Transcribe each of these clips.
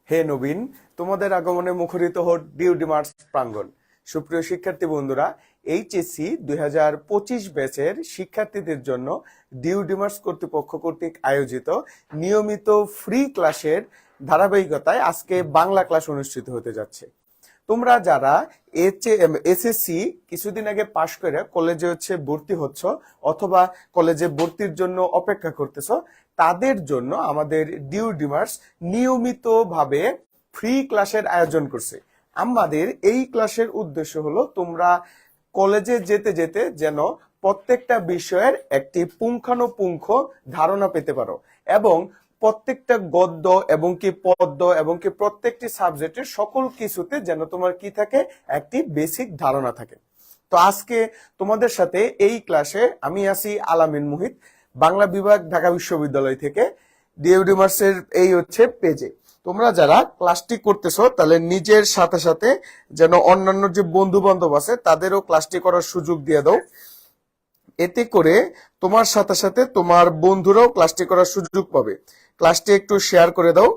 হে নবীন, তোমাদের আগমনে মুখরিত হোক ডিউডিমার্স প্রাঙ্গণ। সুপ্রিয় শিক্ষার্থী বন্ধুরা, এইচএসসি 2025 ব্যাচের শিক্ষার্থীদের জন্য ডিউডিমার্স কর্তৃপক্ষ কর্তৃক আয়োজিত নিয়মিত ফ্রি ক্লাসের ধারাবাহিকতায় আজকে বাংলা ক্লাস অনুষ্ঠিত হতে যাচ্ছে। তোমরা যারা এসএসসি কিছুদিন আগে পাশ করে কলেজে ভর্তি হচ্ছ অথবা কলেজে ভর্তির জন্য অপেক্ষা করতেছ, তাদের জন্য আমাদের ডিউডিমার্স নিয়মিতভাবে ফ্রি ক্লাসের আয়োজন করছে। আমাদের এই ক্লাসের উদ্দেশ্য হলো তোমরা কলেজে যেতে যেতে যেন প্রত্যেকটা বিষয়ের একটি পুঙ্খানুপুঙ্খ ধারণা পেতে পারো এবং প্রত্যেকটা গদ্য এবং কি পদ্য এবং কি প্রত্যেকটি সাবজেক্টের সকল কিছুতে যেন তোমার কি থাকে, একটি বেসিক ধারণা থাকে। তো আজকে তোমাদের সাথে এই ক্লাসে আমি আছি আলামিন মুহিত, বাংলা বিভাগ, ঢাকা বিশ্ববিদ্যালয় থেকে। ডিউডিমার্সের এই পেজে তোমরা যারা ক্লাসটি করতেছো তাহলে নিজের সাথে সাথে যেন অন্যান্য যে বন্ধু বান্ধব আছে তাদেরও ক্লাসটি করার সুযোগ দিয়ে দাও। এতে করে তোমার সাথে সাথে তোমার বন্ধুরাও ক্লাসটি করার সুযোগ পাবে। ক্লাসটি একটু শেয়ার করে দাও।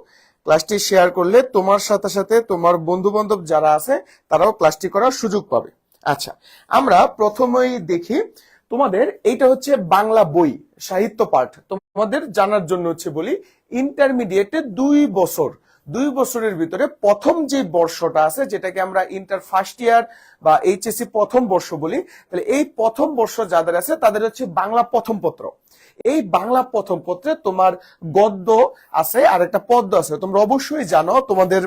ক্লাসটি শেয়ার করলে তোমার সাথে সাথে তোমার বন্ধু বান্ধব যারা আছে তারাও ক্লাসটি করার সুযোগ পাবে। আচ্ছা, আমরা প্রথমেই দেখি তোমাদের এইটা হচ্ছে বাংলা বই সাহিত্য পাঠ। তোমাদের জানার জন্য বলি, ইন্টারমিডিয়েটে 2 বছরের ভিতরে প্রথম যে বর্ষটা আছে, যেটাকে আমরা ইন্টার ফার্স্ট ইয়ার বা এইচএসসি প্রথম বর্ষ বলি, তাহলে এই প্রথম বর্ষ যাদের আছে তাদের বাংলা প্রথম পত্র। এই বাংলা প্রথম পত্রে তোমার গদ্য আছে আর একটা পদ্য আছে। তোমরা অবশ্যই জানো তোমাদের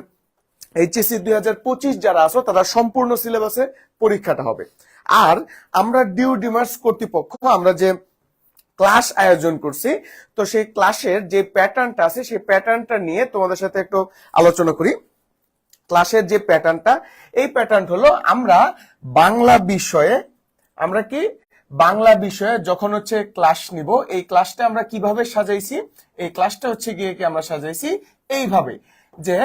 এইচএসসি 2025 যারা আছো তারা সম্পূর্ণ সিলেবাসে পরীক্ষাটা হবে। আর আমরা ডিউডিমার্স কর্তৃপক্ষ আমরা যে ক্লাস আয়োজন করছি, তো সেই ক্লাসের যে প্যাটার্নটা আছে সেই প্যাটার্নটা নিয়ে তোমাদের সাথে একটু আলোচনা করি। ক্লাসের যে প্যাটার্নটা, এই প্যাটার্ন হলো আমরা বাংলা বিষয়ে যখন ক্লাস নিব, এই ক্লাসটা আমরা কিভাবে সাজাইছি, এই ক্লাসটা গিয়ে কি আমরা সাজাইছি এইভাবে যে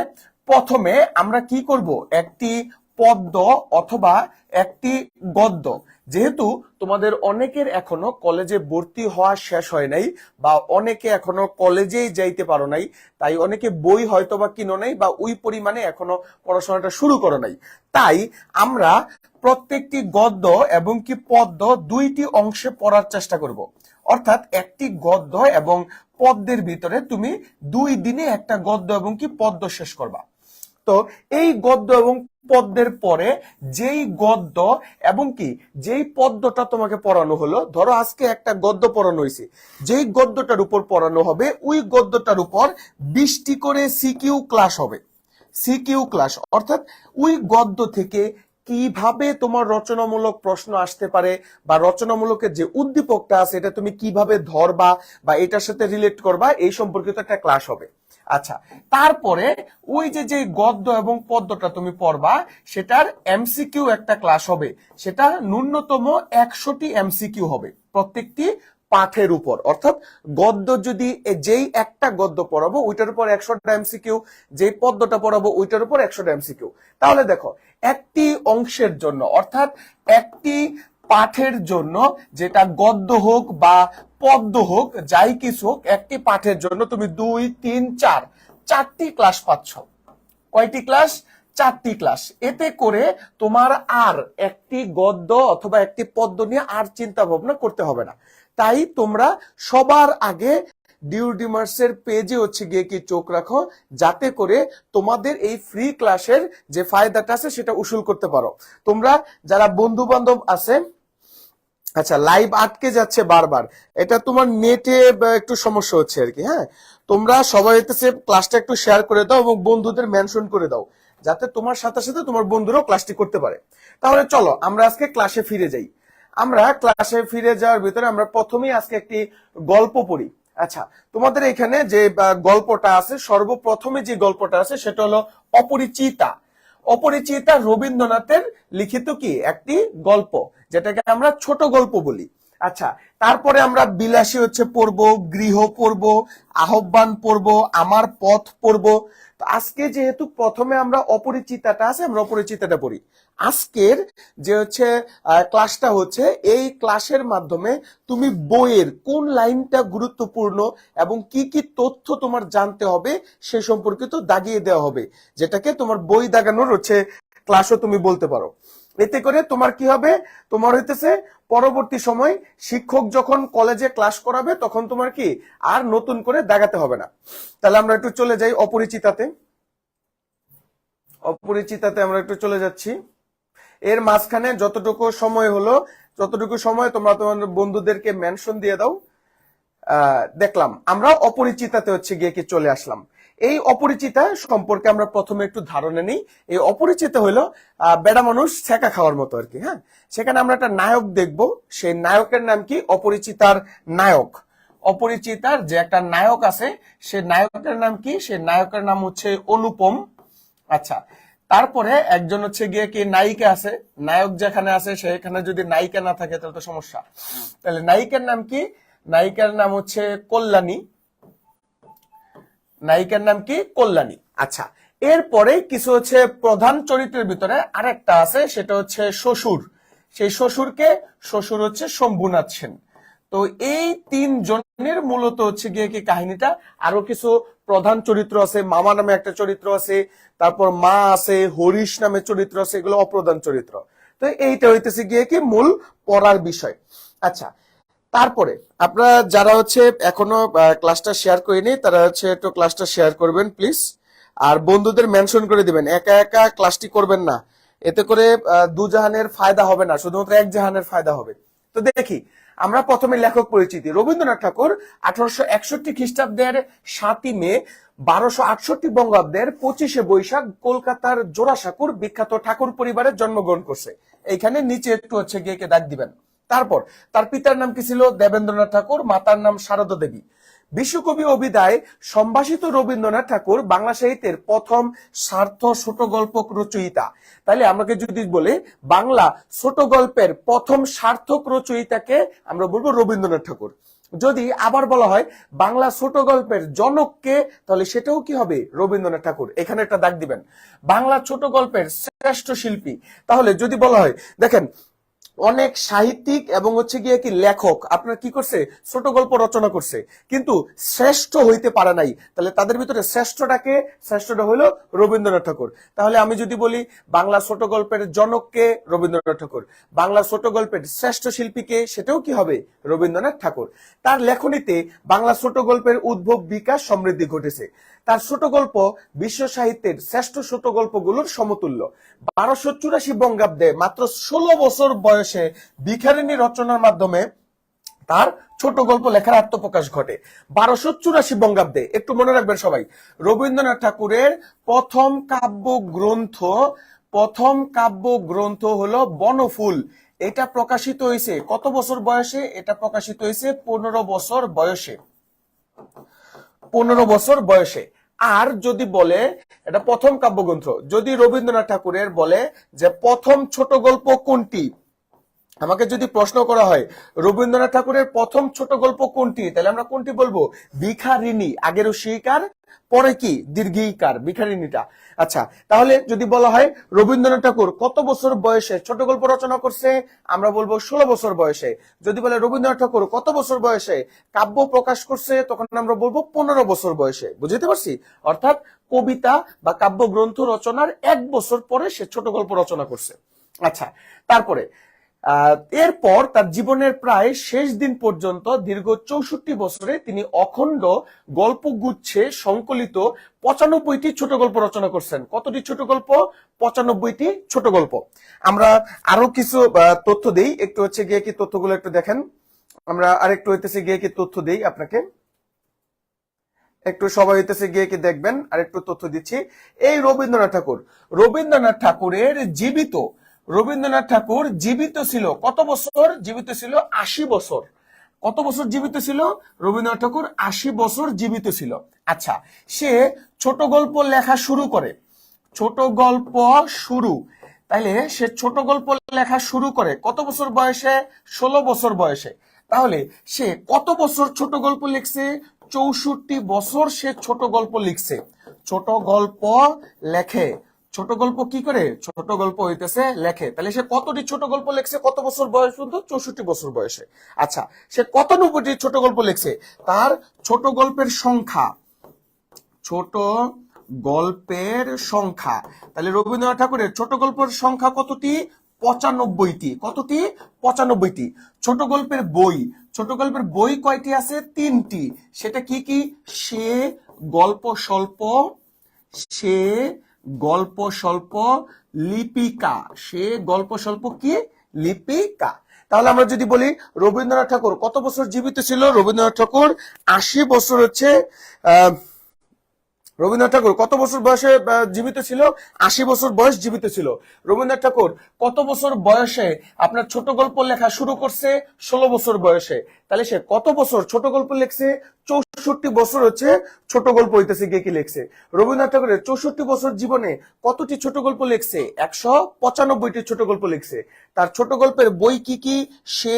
প্রথমে আমরা কি করব, একটি পদ্য অথবা একটি গদ্য। যেহেতু তোমাদের অনেকের এখনো কলেজে ভর্তি হওয়া শেষ হয় নাই বা অনেকে এখনো কলেজেই যাইতে পারো নাই, তাই অনেকে বই হয়তো বা কিনো নাই বা ওই পরিমাণে এখনো পড়াশোনাটা শুরু করো নাই, তাই আমরা প্রত্যেকটি গদ্য এবং কি পদ্য দুইটি অংশে পড়ার চেষ্টা করব। অর্থাৎ একটি গদ্য এবং পদ্যের ভিতরে তুমি 2 দিনে একটা গদ্য এবং কি পদ্য শেষ করবা। তো এই গদ্য এবং পদ্যের পরে যেই গদ্য এবং কি যেই পদ্যটা তোমাকে পড়ানো হলো, ধরো আজকে একটা গদ্য পড়ানো হয়েছে, যেই গদ্যটার উপর পড়ানো হবে ওই গদ্যটার উপর 20টি করে সিকিউ ক্লাস হবে। সিকিউ ক্লাস অর্থাৎ ওই গদ্য থেকে কিভাবে তোমার রচনামূলক প্রশ্ন আসতে পারে বা রচনামূলকের যে উদ্দীপকটা আছে এটা তুমি কিভাবে ধরবা বা এটার সাথে রিলেট করবা, এই সম্পর্কিত একটা ক্লাস হবে। আচ্ছা, তারপরে ওই যে গদ্য এবং পদ্যটা তুমি পড়বা সেটার এমসিকিউ একটা ক্লাস হবে। সেটা ন্যূনতম 100টি এমসিকিউ হবে প্রত্যেকটি পাঠের উপর। অর্থাৎ গদ্য যদি যেই একটা গদ্য পড়াবো ওইটার উপর 100টা এমসিকিউ, যেই পদ্যটা পড়াবো ওইটার উপর 100টা এমসিকিউ। তাহলে দেখো, একটি অংশের জন্য অর্থাৎ একটি পাঠের জন্য, যেটা গদ্য হোক বা পদ্য হোক যাই কিছু হোক, একটি পাঠের জন্য তুমি 2, 3, 4টি ক্লাস পাচ্ছ। কয়টি ক্লাস? 4টি ক্লাস। এতে করে তোমার আর একটি গদ্য অথবা একটি পদ্য নিয়ে আর চিন্তা ভাবনা করতে হবে না। তাই তোমরা সবার আগে ডিউডিমার্সের পেজে গিয়ে কি চোখ রাখো, যাতে করে তোমাদের এই ফ্রি ক্লাসের যে ফায়দাটা আছে সেটা উসুল করতে পারো। তোমরা যারা বন্ধু বান্ধব আছে, আচ্ছা লাইভ আটকে যাচ্ছে বারবার, এটা তোমার নেটে একটু সমস্যা হচ্ছে আর কি। হ্যাঁ, তোমরা সবাই ক্লাসটা একটু শেয়ার করে দাও এবং বন্ধুদের মেনশন করে দাও, যাতে তোমার সাথে সাথে তোমার বন্ধুরাও ক্লাসটি করতে পারে। তাহলে চলো আমরা আজকে ক্লাসে ফিরে যাই। আমরা ক্লাসে ফিরে যাওয়ার ভিতরে আমরা প্রথমেই আজকে একটি গল্প পড়ি। আচ্ছা, তোমাদের এখানে যে গল্পটা আছে, সর্বপ্রথমে যে গল্পটা আছে সেটা হলো অপরিচিতা। অপরিচিতা রবীন্দ্রনাথের লিখিত কি একটি গল্প, যেটাকে আমরা ছোট গল্প বলি। আচ্ছা, তারপরে আমরা বিলাসী হচ্ছে পড়বো, গৃহ পড়বো, আহ্বান পড়বো, আমার পথ পড়বো। তো আজকে যেহেতু প্রথমে আমরা অপরিচিতাটা আছে, আমরা অপরিচিতাটা পড়ি। আজকের যে হচ্ছে ক্লাসটা হচ্ছে, এই ক্লাসের মাধ্যমে তুমি বইয়ের কোন লাইনটা গুরুত্বপূর্ণ এবং কি কি তথ্য তোমার জানতে হবে সে সম্পর্কিত দাগিয়ে দেওয়া হবে, যেটাকে তোমার বই দাগানোর হচ্ছে ক্লাসও তুমি বলতে পারো। এতে করে তোমার কি হবে, তোমার হইতেছে পরবর্তী সময় শিক্ষক যখন কলেজে ক্লাস করাবে তখন তোমার কি আর নতুন করে দাগাতে হবে না। তাহলে আমরা একটু চলে যাই অপরিচিতাতে। অপরিচিতাতে আমরা একটু চলে যাচ্ছি। এর মাঝখানে যতটুকু সময় হলো, যতটুকু সময় তোমরা তোমাদের বন্ধুদেরকে মেনশন দিয়ে দাও। দেখলাম আমরা অপরিচিতাতে হচ্ছে গিয়ে কি চলে আসলাম। এই অপরিচিতা সম্পর্কে আমরা প্রথমে একটু ধারণা নিই। এই অপরিচিত হইলো বেড়া মানুষ ছেঁকা খাওয়ার মতো আর কি। হ্যাঁ, সেখানে আমরা একটা নায়ক দেখব। সেই নায়কের নাম কি? অপরিচিতার নায়ক। অপরিচিতার যে একটা নায়ক আছে, সে নায়কের নাম কি? সে নায়কের নাম হচ্ছে অনুপম। আচ্ছা, তারপরে একজন হচ্ছে গিয়ে কি নায়িকা আছে। নায়ক যেখানে আছে সেখানে যদি নায়িকা না থাকে তাহলে তো সমস্যা। তাহলে নায়িকার নাম কি? নায়িকার নাম হচ্ছে কল্যাণী। নায়িকার নাম কি? কল্যাণী। আচ্ছা, এরপরে কিছু হচ্ছে প্রধান চরিত্রের ভিতরে আরেকটা আছে, সেটা হচ্ছে শ্বশুর। সেই শ্বশুরকে, শ্বশুর হচ্ছে শম্ভুনাথ সেন। তো এই তিন জনের মূলত হচ্ছে গিয়ে কি কাহিনীটা। আরো কিছু প্রধান চরিত্র আছে, মামা নামে একটা চরিত্র আছে, তারপর মা আছে, হরিশ নামে চরিত্র আছে, এগুলো অপ্রধান চরিত্র। তো এইটা হইতেছে গিয়ে কি মূল পড়ার বিষয়। আচ্ছা, তারপরে আপনারা যারা হচ্ছে এখনো ক্লাসটা শেয়ার করেনি তারা হচ্ছে একটু ক্লাসটা শেয়ার করবেন প্লিজ, আর বন্ধুদের মেনশন করে দিবেন। একা একা ক্লাসটি করবেন না, এতে করে দু জাহানের ফায়দা হবে না, শুধুমাত্র এক জাহানের ফায়দা হবে। তো দেখি আমরা প্রথমে লেখক পরিচিতি। রবীন্দ্রনাথ ঠাকুর 1861 খ্রিস্টাব্দের 7ই মে, 1268 বঙ্গাব্দের 25শে বৈশাখ কলকাতার জোড়াসাঁকোর বিখ্যাত ঠাকুর পরিবারে জন্মগ্রহণ করছে। এইখানে নিচে একটু হচ্ছে গিয়ে দাগ দিবেন। তারপর তার পিতার নাম কি ছিল? দেবেন্দ্রনাথ ঠাকুর। মাতার নাম শারদা দেবী। বিশ্বকবি অভিধায় সম্ভাষিত রবীন্দ্রনাথ ঠাকুর বাংলা সাহিত্যের প্রথম স্বার্থ ছোট গল্প রচয়িতা। তাহলে আমাকে যদি বলে বাংলা ছোট গল্পের প্রথম সার্থক রচয়িতাকে, আমরা বলবো রবীন্দ্রনাথ ঠাকুর। যদি আবার বলা হয় বাংলা ছোট গল্পের জনককে, তাহলে সেটাও কি হবে? রবীন্দ্রনাথ ঠাকুর। এখানে একটা দাগ দিবেন। বাংলা ছোট গল্পের শ্রেষ্ঠ শিল্পী, তাহলে যদি বলা হয়, দেখেন অনেক সাহিত্যিক এবং হচ্ছে গিয়ে কি লেখক আপনার কি করছে? ছোট গল্প রচনা করছে, কিন্তু শ্রেষ্ঠ হইতে পারে নাই। তাহলে তাদের ভিতরে শ্রেষ্ঠটাকে, শ্রেষ্ঠটা হলো রবীন্দ্রনাথ ঠাকুর। তাহলে আমি যদি বলি বাংলা ছোট গল্পের জনককে, রবীন্দ্রনাথ ঠাকুর। বাংলা ছোট গল্পের শ্রেষ্ঠ শিল্পীকে, সেটাও কি হবে? রবীন্দ্রনাথ ঠাকুর। তার লেখনীতে বাংলা ছোট গল্পের উদ্ভব, বিকাশ, সমৃদ্ধি ঘটেছে। তার ছোট গল্প বিশ্ব সাহিত্যের শ্রেষ্ঠ ছোট গল্পগুলোর সমতুল্য। 1284 বঙ্গাব্দে মাত্র 16 বছর বয়সে ভিখারিণী রচনার মাধ্যমে তার ছোট গল্প লেখার আত্মপ্রকাশ ঘটে। 1284 বঙ্গাব্দে, একটু মনে রাখবেন সবাই, রবীন্দ্রনাথ ঠাকুরের প্রথম কাব্য গ্রন্থ হলো বনফুল। এটা প্রকাশিত হয়েছে কত বছর বয়সে? এটা প্রকাশিত হয়েছে 15 বছর বয়সে। 15 বছর বয়সে। আর যদি বলে এটা প্রথম কাব্যগ্রন্থ, যদি রবীন্দ্রনাথ ঠাকুরের বলে যে প্রথম ছোট গল্প কোনটি, আমাকে যদি প্রশ্ন করা হয় রবীন্দ্রনাথ ঠাকুরের প্রথম ছোট গল্প কোনটি, তাহলে আমরা কোনটি বলবো? ভিখারিণী। আগের স্বীকার, পরে কি দীর্ঘিকার, ভিখারিণীটা। আচ্ছা, তাহলে যদি বলা হয় রবীন্দ্রনাথ ঠাকুর কত বছর বয়সে ছোট গল্প রচনা করছে, আমরা বলবো 16 বছর বয়সে। যদি বলে রবীন্দ্রনাথ ঠাকুর কত বছর বয়সে কাব্য প্রকাশ করছে, তখন আমরা বলবো 15 বছর বয়সে। বুঝতে পারছি? অর্থাৎ কবিতা বা কাব্যগ্রন্থ রচনার 1 বছর পরে সে ছোট গল্প রচনা করছে। আচ্ছা, তারপরে এরপর তার জীবনের প্রায় শেষ দিন পর্যন্ত দীর্ঘ 64 বছরে তিনি অখণ্ড গল্পগুচ্ছে সংকলিত 95টি ছোট গল্প রচনা করছেন। কতটি ছোট গল্প? 95টি ছোট গল্প। আমরা আরো কিছু তথ্য দেই, একটু হচ্ছে গিয়ে কি তথ্যগুলো একটু দেখেন। আমরা আরেকটু হইতেছে গিয়ে কি তথ্য দেই আপনাকে, একটু সবাই হইতেছে গিয়ে কি দেখবেন, আর একটু তথ্য দিচ্ছি। এই রবীন্দ্রনাথ ঠাকুরের রবীন্দ্রনাথ ঠাকুর জীবিত ছিল কত বছর? জীবিত ছিল 80 বছর। কত বছর জীবিত ছিল? রবীন্দ্রনাথ ঠাকুর 80 বছর জীবিত ছিল। আচ্ছা, সে ছোট গল্প লেখা শুরু করে, তাইলে সে ছোট গল্প লেখা শুরু করে কত বছর বয়সে? 16 বছর বয়সে। তাহলে সে কত বছর ছোট গল্প লিখছে? 64 বছর সে ছোট গল্প লিখছে। ছোট গল্প লেখে। ছোট গল্প কি করে? ছোট গল্প হইতেছে লেখে। তাহলে সে কতটি ছোট গল্প লিখছে কত বছর বয়স পর্যন্ত? 64 বছর বয়সে। আচ্ছা, সে কত 90টি ছোট গল্প লিখছে? তার ছোট গল্পের সংখ্যা, ছোট গল্পের সংখ্যা, তাহলে রবীন্দ্রনাথ ঠাকুরের ছোট গল্পের সংখ্যা কতটি? 95টি। কতটি? 95টি। ছোট গল্পের বই, ছোট গল্পের বই কয়টি আছে? 3টি। সেটা কি কি? সে গল্প স্বল্প, সে গল্প স্বল্প, লিপিকা। সে গল্প স্বল্প কি? লিপিকা। তাহলে আমরা যদি বলি রবীন্দ্রনাথ ঠাকুর কত বছর জীবিত ছিল? রবীন্দ্রনাথ ঠাকুর 80 বছর হচ্ছে রবীন্দ্রনাথ ঠাকুর কত বছর বয়সে জীবিত ছিল? 80 বছর বয়স জীবিত ছিল। রবীন্দ্রনাথ ঠাকুর কত বছর বয়সে আপনার ছোট গল্প লেখা শুরু করছে? 16 বছর বয়সে। তাহলে সে কত বছর ছোট গল্প লিখছে? 64 বছর হচ্ছে ছোট গল্প হইতেছে গিয়ে কি লিখছে। রবীন্দ্রনাথ ঠাকুরের 64 বছর জীবনে কতটি ছোট গল্প লিখছে? 195টি ছোট গল্প লিখছে। তার ছোট গল্পের বই কি কি? সে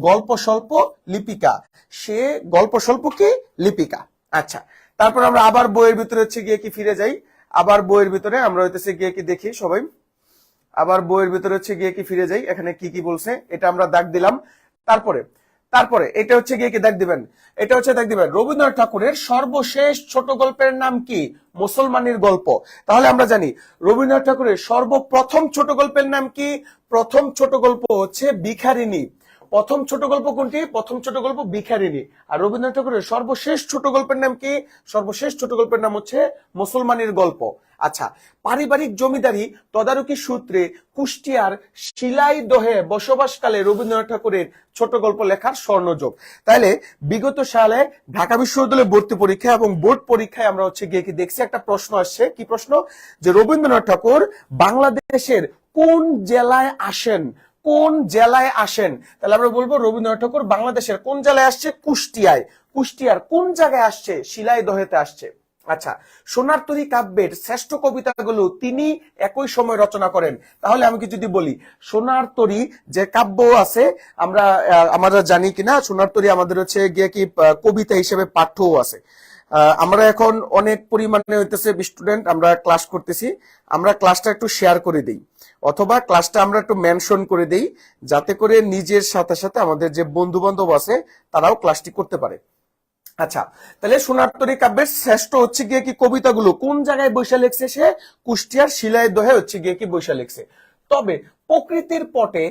গল্প স্বল্প, লিপিকা। সে গল্প স্বল্প কি? লিপিকা। আচ্ছা, তারপর আমরা আবার বইয়ের ভিতরে হচ্ছে গিয়ে কি ফিরে যাই। আবার বইয়ের ভিতরে আমরা হইতেছে গিয়ে কি দেখি সবাই। আবার বইয়ের ভিতরে হচ্ছে গিয়ে কি ফিরে যাই। এখানে কি কি বলছে এটা আমরা দাগ দিলাম। তারপরে তারপরে এটা হচ্ছে গিয়ে কি দাগ দিবেন? এটা হচ্ছে দাগ দিবেন রবীন্দ্রনাথ ঠাকুরের সর্বশেষ ছোট গল্পের নাম কি? মুসলমানের গল্প। তাহলে আমরা জানি রবীন্দ্রনাথ ঠাকুরের সর্বপ্রথম ছোট গল্পের নাম কি? প্রথম ছোট গল্প হচ্ছে ভিখারিণী। প্রথম ছোট গল্প কোনটি? প্রথম ছোট গল্প ভিখারিণী। আর রবীন্দ্রনাথ ঠাকুরের সর্বশেষ ছোট গল্পের নাম কি? সর্বশেষ ছোট গল্পের নাম হচ্ছে মুসলমানের গল্প। আচ্ছা, পারিবারিক জমিদারি তদারকি সূত্রে কুষ্টিয়ার শিলাইদহে বসবাসকালে রবীন্দ্রনাথ ঠাকুরের ছোট গল্প লেখার স্বর্ণযুগ। তাহলে বিগত সালে ঢাকা বিশ্ববিদ্যালয়ে ভর্তি পরীক্ষা এবং বোর্ড পরীক্ষায় আমরা হচ্ছে গিয়ে কি দেখছি একটা প্রশ্ন আসছে। কি প্রশ্ন? যে রবীন্দ্রনাথ ঠাকুর বাংলাদেশের কোন জেলায় আসেন? কোন জেলায় আসেন? তাহলে আমরা বলবো রবীন্দ্রনাথ ঠাকুর বাংলাদেশের কোন জেলায় আসছে? কুষ্টিয়ায়। কুষ্টিয়ার কোন জায়গায় আসছে? শিলাইদহেতে আসছে। আচ্ছা, সোনার তরী কাব্যের শ্রেষ্ঠ কবিতাগুলো তিনি একই সময় রচনা করেন। তাহলে আমি কি যদি বলি সোনার তরী যে কাব্য আছে আমরা জানি কিনা সোনার তরী আমাদের হচ্ছে গিয়ে কি কবিতা হিসেবে পাঠ্যও আছে। আমরা এখন অনেক পরিমাণে হইতেছে স্টুডেন্ট আমরা ক্লাস করতেছি, আমরা ক্লাসটা একটু শেয়ার করে দিই অথবা ক্লাসটা আমরা একটু মেনশন করে দেই যাতে করে নিজের সাথে সাথে আমাদের যে বন্ধু বান্ধব আছে তারাও ক্লাসটি করতে পারে। আচ্ছা, তাহলে সোনার তরী কাব্যের শ্রেষ্ঠ হচ্ছে গিয়ে কি কবিতাগুলো কোন জায়গায় বৈশা লিখছে? সে কুষ্টিয়ার শিলাইদহে হচ্ছে গিয়ে কি বৈশা লিখছে। তবে প্রকৃতির পটে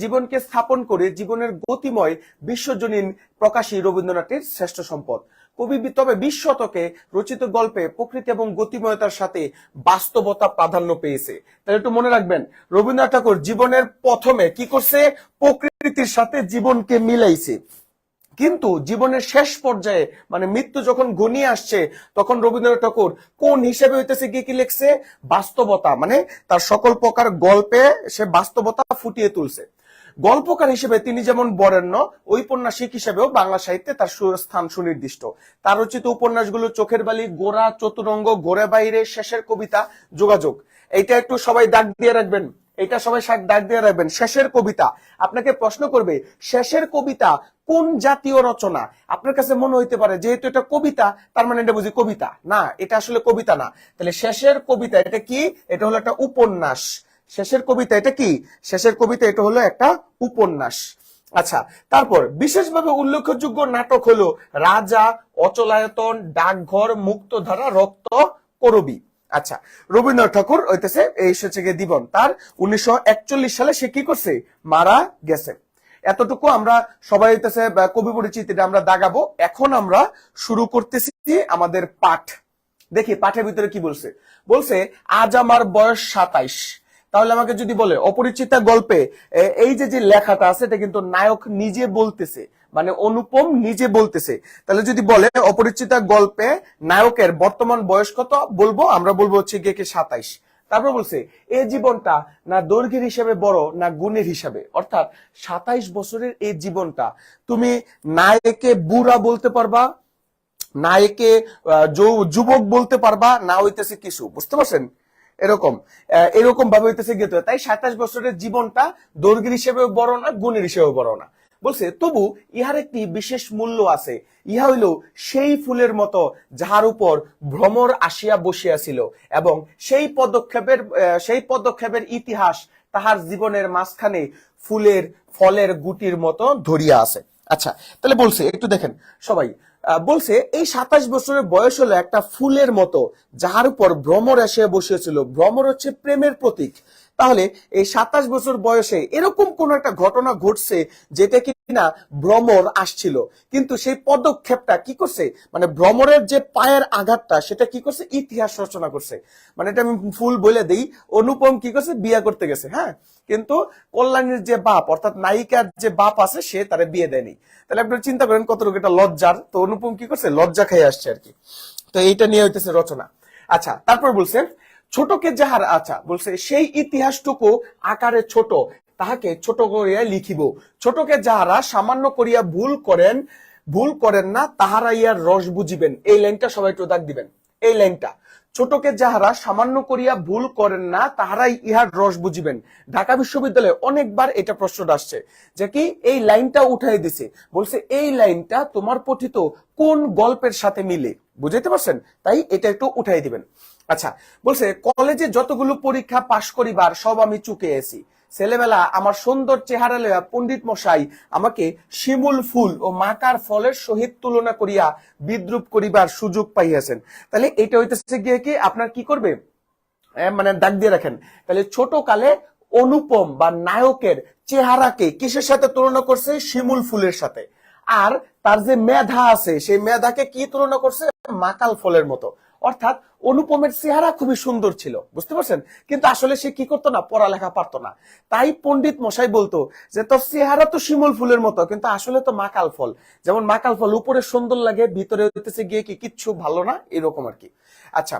জীবনকে স্থাপন করে জীবনের গতিময় বিশ্বজনীন প্রকাশী রবীন্দ্রনাথের শ্রেষ্ঠ সম্পদ। কবি তবে 20 শতকে রচিত গল্পে প্রকৃতি এবং গতিময়তার সাথে বাস্তবতা প্রাধান্য পেয়েছে। তাহলে একটু মনে রাখবেন রবীন্দ্রনাথ ঠাকুর জীবনের প্রথমে কি করছে? প্রকৃতির সাথে জীবনকে মিলাইছে। কিন্তু জীবনের শেষ পর্যায়ে মানে মৃত্যু যখন ঘনিয়ে আসছে তখন রবীন্দ্রনাথ ঠাকুর কোন হিসেবে হইতেছে গিয়ে কি লিখছে? বাস্তবতা, মানে তার সকল প্রকার গল্পে সে বাস্তবতা ফুটিয়ে তুলছে। গল্পকার হিসেবে তিনি যেমন বরেণ্য, ঔপন্যাসিক হিসেবেও বাংলা সাহিত্যে তার স্থান সুনির্দিষ্ট। তার রচিত উপন্যাসগুলো চোখের বালি, গোরা, চতুরঙ্গ, ঘোরে বাইরে, শেষের কবিতা, যোগাযোগ। এইটা একটু সবাই দাগ দিয়ে রাখবেন, এটা সবাই দাগ দিয়ে রাখবেন। শেষের কবিতা, আপনাকে প্রশ্ন করবে শেষের কবিতা কোন জাতীয় রচনা? আপনার কাছে মনে হইতে পারে যেহেতু এটা কবিতা তার মানে এটা বুঝি কবিতা না, এটা আসলে কবিতা না। তাহলে শেষের কবিতা এটা কি? এটা হলো একটা উপন্যাস। শেষের কবিতা এটা কি? শেষের কবিতা এটা হলো একটা উপন্যাস। আচ্ছা, তারপর বিশেষভাবে উল্লেখযোগ্য নাটক হলো রাজা, অচলায়তন, ডাকঘর, মুক্তধারা, রক্ত করবী। আচ্ছা, রবীন্দ্রনাথ ঠাকুর হইতেছে এই হচ্ছে গিয়ে জীবন তার 1941 সালে সে কি করছে? মারা গেছে। এতটুকু আমরা সবাই হইতেছে কবি পরিচিতিটা আমরা দাগাবো। এখন আমরা শুরু করতেছি আমাদের পাঠ। দেখি পাঠের ভিতরে কি বলছে। বলছে আজ আমার বয়স 27। তাহলে আমাকে যদি বলে অপরিচিতা গল্পে এই যে লেখাটা আছে এটা কিন্তু নায়ক নিজে বলতেছে, মানে অনুপম নিজে বলতেছে। তাহলে যদি বলে অপরিচিতা গল্পে নায়কের বর্তমান বয়স কত, বলবো আমরা বলবো হচ্ছে গিয়ে 27। তারপর বলছে এই জীবনটা না দৈর্ঘ্যের হিসাবে বড় না গুণের হিসাবে, অর্থাৎ 27 বছরের এই জীবনটা তুমি নায়কে বুড়া বলতে পারবা, নায়কে যুবক বলতে পারবা না, হইতেছে কিছু, বুঝতে পারছেন? এরকম এরকম ভাবে হইতেছে গেতে, তাই 27 বছরের জীবনটা দৈর্ঘ্যের হিসেবে বড় না, গুণের হিসেবে বড় না। বলছে তবু ইহার একটি বিশেষ মূল্য আছে, ইহা হইল সেই ফুলের মতো যাহার উপর ভ্রমর আসিয়া বসিয়াছিল, এবং সেই পদক্ষেপের ইতিহাস তাহার জীবনের মাঝখানে ফুলের ফলের গুটির মতো ধরিয়া আছে। আচ্ছা, তাহলে বলছে একটু দেখেন সবাই, বলছে এই 27 বছরের বয়স হলো একটা ফুলের মতো যাহার উপর ভ্রমর এসে বসিয়েছিল। ভ্রমর হচ্ছে প্রেমের প্রতীক। তাহলে এই 27 বছর বয়সে এরকম কোন একটা ঘটনা ঘটছে যেটা কিনা ভ্রমর আসছিল, কিন্তু সেই পদক্ষেপটা কি করছে, মানে ভ্রমরের যে পায়ের আঘাতটা সেটা কি করছে, ইতিহাস রচনা করছে। মানে এটা আমি ফুল বলে দেই, অনুপম কি করছে, বিয়ে করতে গেছে, হ্যাঁ, কিন্তু কল্যাণীর যে বাপ অর্থাৎ নায়িকার যে বাপ আছে সে তারে বিয়ে দেয়নি। তাহলে আপনারা চিন্তা করেন কতটুকু এটা লজ্জার। তো অনুপম কি করছে, লজ্জা খেয়ে আসছে আর কি। তো এইটা নিয়ে হইতেছে রচনা। আচ্ছা, তারপর বলছে ছোটকে যাহার, আচ্ছা বলছে সেই ইতিহাসটুকু আকারে ছোট, তাহাকে ছোট করিয়া লিখিব। ছোটকে যাহারা সামান্য করিয়া ভুল করেন না, তাহারা ইয়ার রস বুঝিবেন। এই লাইনটা সবাই একটু দাগ দিবেন, এই লাইনটা, ছোটকে যাহারা সামান্য করিয়া ভুল করেন না, তাহারাই ইহার রস বুঝিবেন। ঢাকা বিশ্ববিদ্যালয়ে অনেকবার এটা প্রশ্নটা আসছে যে কি এই লাইনটা উঠাই দিছে, বলছে এই লাইনটা তোমার পঠিত কোন গল্পের সাথে মিলে, বুঝাইতে পারছেন, তাই এটা একটু উঠাই দিবেন। আচ্ছা, বলছে কলেজে যতগুলো পরীক্ষা পাশ করিবার সব আমি চুকে এসি। ছেলেবেলা আমার সুন্দর চেহারা লইয়া পণ্ডিত মশাই আমাকে শিমুল ফুল ও মাকার ফলের সহিত তুলনা করিয়া বিদ্রুপ করিবার সুযোগ পাইয়াছেন। তাহলে এটা হইতেছে গিয়ে কি আপনার কি করবে, মানে দাগ দিয়ে রাখেন। তাহলে ছোট কালে অনুপম বা নায়কের চেহারাকে কিসের সাথে তুলনা করছে, শিমুল ফুলের সাথে। আর তার যে মেধা আছে সেই মেধাকে কি তুলনা করছে, মাকাল ফলের মতো। অর্থাৎ অনুপমের চেহারা খুবই সুন্দর ছিল, বুঝতে পারছেন, কিন্তু আসলে সে কি করতো না, পড়ালেখা পারতো না। তাই পণ্ডিত মশাই বলতো যে তোর চেহারা তো শিমুল ফুলের মতো, কিন্তু আসলে তো মাকাল ফল। যেমন মাকাল ফল উপরে সুন্দর লাগে, ভিতরে হইতেছে গিয়ে কি কিচ্ছু ভালো না, এরকম আর কি। আচ্ছা,